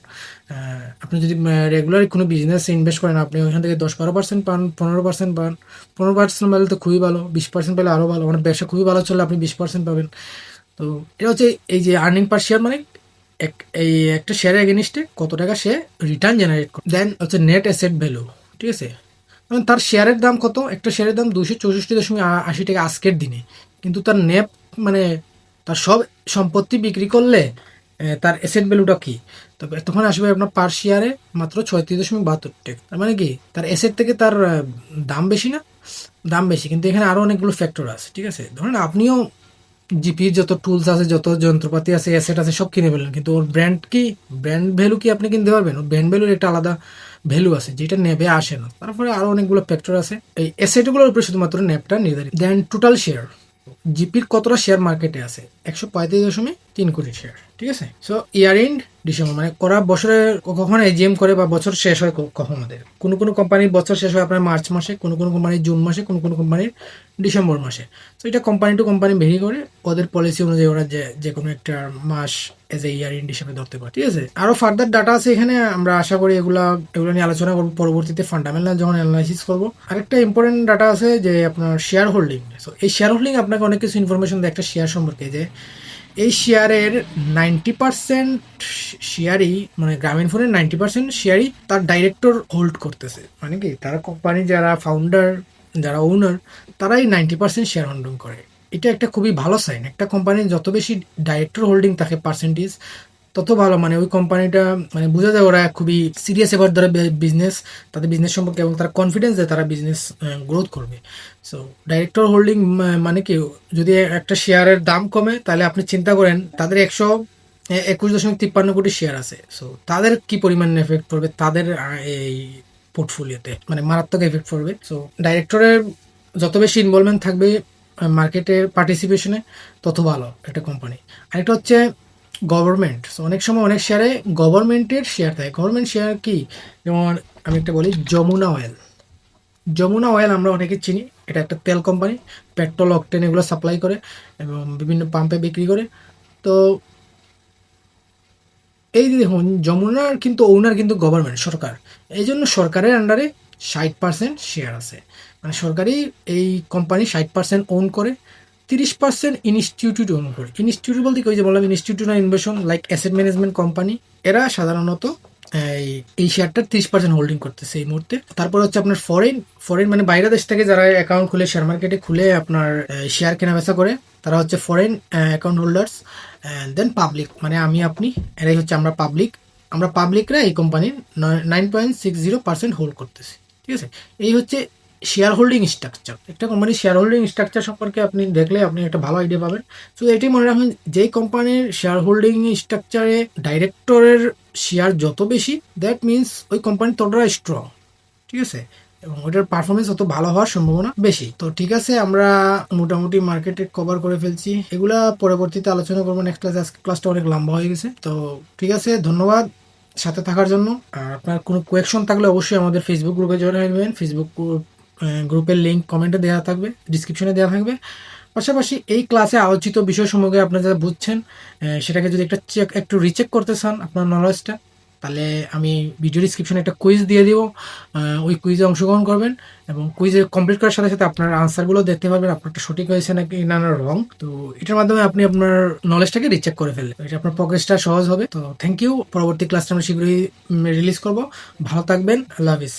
আপনি যদি রেগুলারই কোনো বিজনেসে ইনভেস্ট করেন, আপনি ওইখান থেকে 10-12% পান, 15% পান। 15% পেলে তো খুবই ভালো, 20% পেলে আরও ভালো, মানে ব্যবসা খুবই ভালো চললে আপনি 20% পাবেন। তো এটা হচ্ছে এই যে আর্নিং পার শেয়ার, মানে এই একটা শেয়ারের এগেনিস্টে কত টাকা সে রিটার্ন জেনারেট করে। দেন হচ্ছে নেট অ্যাসেট ভ্যালু, ঠিক আছে, মানে তার শেয়ারের দাম কত, একটা শেয়ারের দাম 264.80 টাকা আজকের দিনে, কিন্তু তার নেট মানে তার সব সম্পত্তি বিক্রি করলে তার অ্যাসেট ভ্যালুটা কি, তবে তখন আসবে আপনার পার শেয়ারে মাত্র 36.72 টাকা। তার মানে কি তার অ্যাসেট থেকে তার দাম বেশি না, দাম বেশি, কিন্তু এখানে আরও অনেকগুলো ফ্যাক্টর আছে, ঠিক আছে। ধরেন আপনিও জিপির যত টুলস আছে, যত যন্ত্রপাতি আছে, অ্যাসেট আছে, সব কিনে ফেললেন, কিন্তু ওর ব্র্যান্ড কি, ব্র্যান্ড ভ্যালু কি আপনি কিনতে পারবেন? ওর ব্র্যান্ড ভ্যালুর একটা আলাদা ভ্যালু আছে যেটা নেবে আসে না। তারপরে আরও অনেকগুলো ফ্যাক্টর আছে, এই অ্যাসেটগুলোর উপরে শুধুমাত্র নেপটা নির্ধারিত। দেন টোটাল শেয়ার, জিপির কতটা শেয়ার মার্কেটে আছে, 135.3 কোটি শেয়ার, ঠিক আছে। সো ইয়ার এন্ড ডিসেম্বর, মানে করা বছরে কখন এজিএম করে বা বছর শেষ হয় কখন, আমাদের কোনো কোনো কোম্পানির বছর শেষ হয় আপনার মার্চ মাসে, কোনো কোনো কোম্পানির জুন মাসে, কোনো কোনো কোম্পানির ডিসেম্বর মাসে। তো এটা কোম্পানি টু কোম্পানি ভেরি করে, ওদের পলিসি অনুযায়ী ওরা যে কোনো একটা মাস এজ এ ইয়ার এন্ড হিসেবে ধরতে পারে, ঠিক আছে। আরও ফার্দার ডাটা আছে এখানে, আমরা আশা করি এগুলো নিয়ে আলোচনা করবো পরবর্তীতে ফান্ডামেন্টাল যখন অ্যানালাইসিস করবো। আরেকটা ইম্পর্টেন্ট ডাটা আছে যে আপনার শেয়ার হোল্ডিং। সো এই শেয়ার হোল্ডিং আপনাকে অনেক কিছু ইনফরমেশন দেয় একটা শেয়ার সম্পর্কে, যে এই শেয়ারের 90% শেয়ারই, মানে গ্রামীণ ফোনের 90% শেয়ারই তার ডাইরেক্টর হোল্ড করতেছে, মানে কি তারা কোম্পানি যারা ফাউন্ডার, যারা ওনার, তারাই 90% শেয়ার হোল্ডিং করে। এটা একটা খুবই ভালো সাইন। একটা কোম্পানির যত বেশি ডাইরেক্টর হোল্ডিং থাকে পার্সেন্টেজ, তত ভালো, মানে ওই কোম্পানিটা মানে বোঝা যায় ওরা খুবই সিরিয়াস এবার ধরে বিজনেস, তাদের বিজনেস সম্পর্কে, এবং তারা কনফিডেন্স দেয় তারা বিজনেস গ্রোথ করবে। সো ডাইরেক্টর হোল্ডিং মানে কি, যদি একটা শেয়ারের দাম কমে, তাহলে আপনি চিন্তা করেন তাদের 121.53 কোটি শেয়ার আছে। সো তাদের কি পরিমাণ এফেক্ট পড়বে তাদের এই পোর্টফোলিওতে, মানে মারাত্মক এফেক্ট পড়বে। সো ডাইরেক্টরের যত বেশি ইনভলভমেন্ট থাকবে মার্কেটের পার্টিসিপেশনে, তত ভালো একটা কোম্পানি। আরেকটা হচ্ছে গভর্নমেন্ট। সো অনেক সময় অনেক শেয়ারে গভর্নমেন্টের শেয়ার থাকে। গভর্নমেন্ট শেয়ার কি, যেমন আমি একটা বলি, যমুনা অয়েল। যমুনা অয়েল আমরা অনেকে চিনি, এটা একটা তেল কোম্পানি, পেট্রোল, অকটেন এগুলো সাপ্লাই করে এবং বিভিন্ন পাম্পে বিক্রি করে। তো এই যে দেখুন, যমুনার কিন্তু ওনার কিন্তু গভর্নমেন্ট, সরকার। এই জন্য সরকারের আন্ডারে 60% শেয়ার আছে, মানে সরকারি এই কোম্পানি 60% ওন করে, 30% ইনস্টিটিউট ওন করে। ইনস্টিটিউট বলতে কি, ওই যে বললাম institutional invasion like asset management company, এরা সাধারণত এই শেয়ারটার 30% হোল্ডিং করতেছে এই মুহূর্তে। তারপর হচ্ছে আপনার ফরেন মানে বাইরের দেশ থেকে যারা অ্যাকাউন্ট খুলে শেয়ার মার্কেটে খুলে আপনার শেয়ার কেনা বেচা করে, তারা হচ্ছে ফরেন অ্যাকাউন্ট হোল্ডার্স। দেন পাবলিক, মানে আমি আপনি, এরাই হচ্ছে আমরা পাবলিক। আমরা পাবলিকরা এই কোম্পানির 9.60% হোল্ড করতেছি, ঠিক আছে। এই হচ্ছে শেয়ার হোল্ডিং স্ট্রাকচার। একটা কোম্পানির শেয়ার হোল্ডিং স্ট্রাকচার সম্পর্কে আপনি দেখলে আপনি একটা ভালো আইডিয়া পাবেন। তো এটাই মনে রাখবেন, যেই কোম্পানির শেয়ার হোল্ডিং স্ট্রাকচারে ডাইরেক্টরের শেয়ার যত বেশি, দ্যাট মিনস ওই কোম্পানি ততটা স্ট্রং, ঠিক আছে, এবং ওটার পারফরমেন্স অত ভালো হওয়ার সম্ভাবনা বেশি। তো ঠিক আছে, আমরা মোটামুটি মার্কেটে কভার করে ফেলছি, এগুলা পরবর্তীতে আলোচনা করবো নেক্সট ক্লাসে। আজকে ক্লাসটা অনেক লম্বা হয়ে গেছে। তো ঠিক আছে, ধন্যবাদ সাথে থাকার জন্য। আর আপনার কোনো কোয়েকশন থাকলে অবশ্যই আমাদের ফেসবুক গ্রুপে জয়েন হয়ে নেবেন। ফেসবুক গ্রুপের লিঙ্ক কমেন্টে দেওয়া থাকবে, ডিসক্রিপশনে দেওয়া থাকবে। পাশাপাশি এই ক্লাসে আলোচিত বিষয় সম্পর্কে আপনারা যারা বুঝছেন, সেটাকে যদি একটু রিচেক করতে চান আপনার নলেজটা, তাহলে আমি ভিডিও ডিসক্রিপশনে একটা কুইজ দিয়ে দিব। ওই কুইজে অংশগ্রহণ করবেন এবং কুইজে কমপ্লিট করার সাথে সাথে আপনার আনসারগুলো দেখতে পারবেন, আপনারটা সঠিক হয়েছে নাকি না রং। তো এটার মাধ্যমে আপনি আপনার নলেজটাকে রিচেক করে ফেলবেন, এটা আপনার প্রোগ্রেসটা সহজ হবে। তো থ্যাংক ইউ। পরবর্তী ক্লাসটা আমরা শীঘ্রই রিলিজ করবো। ভালো থাকবেন, আল্লাহ হাফিজ।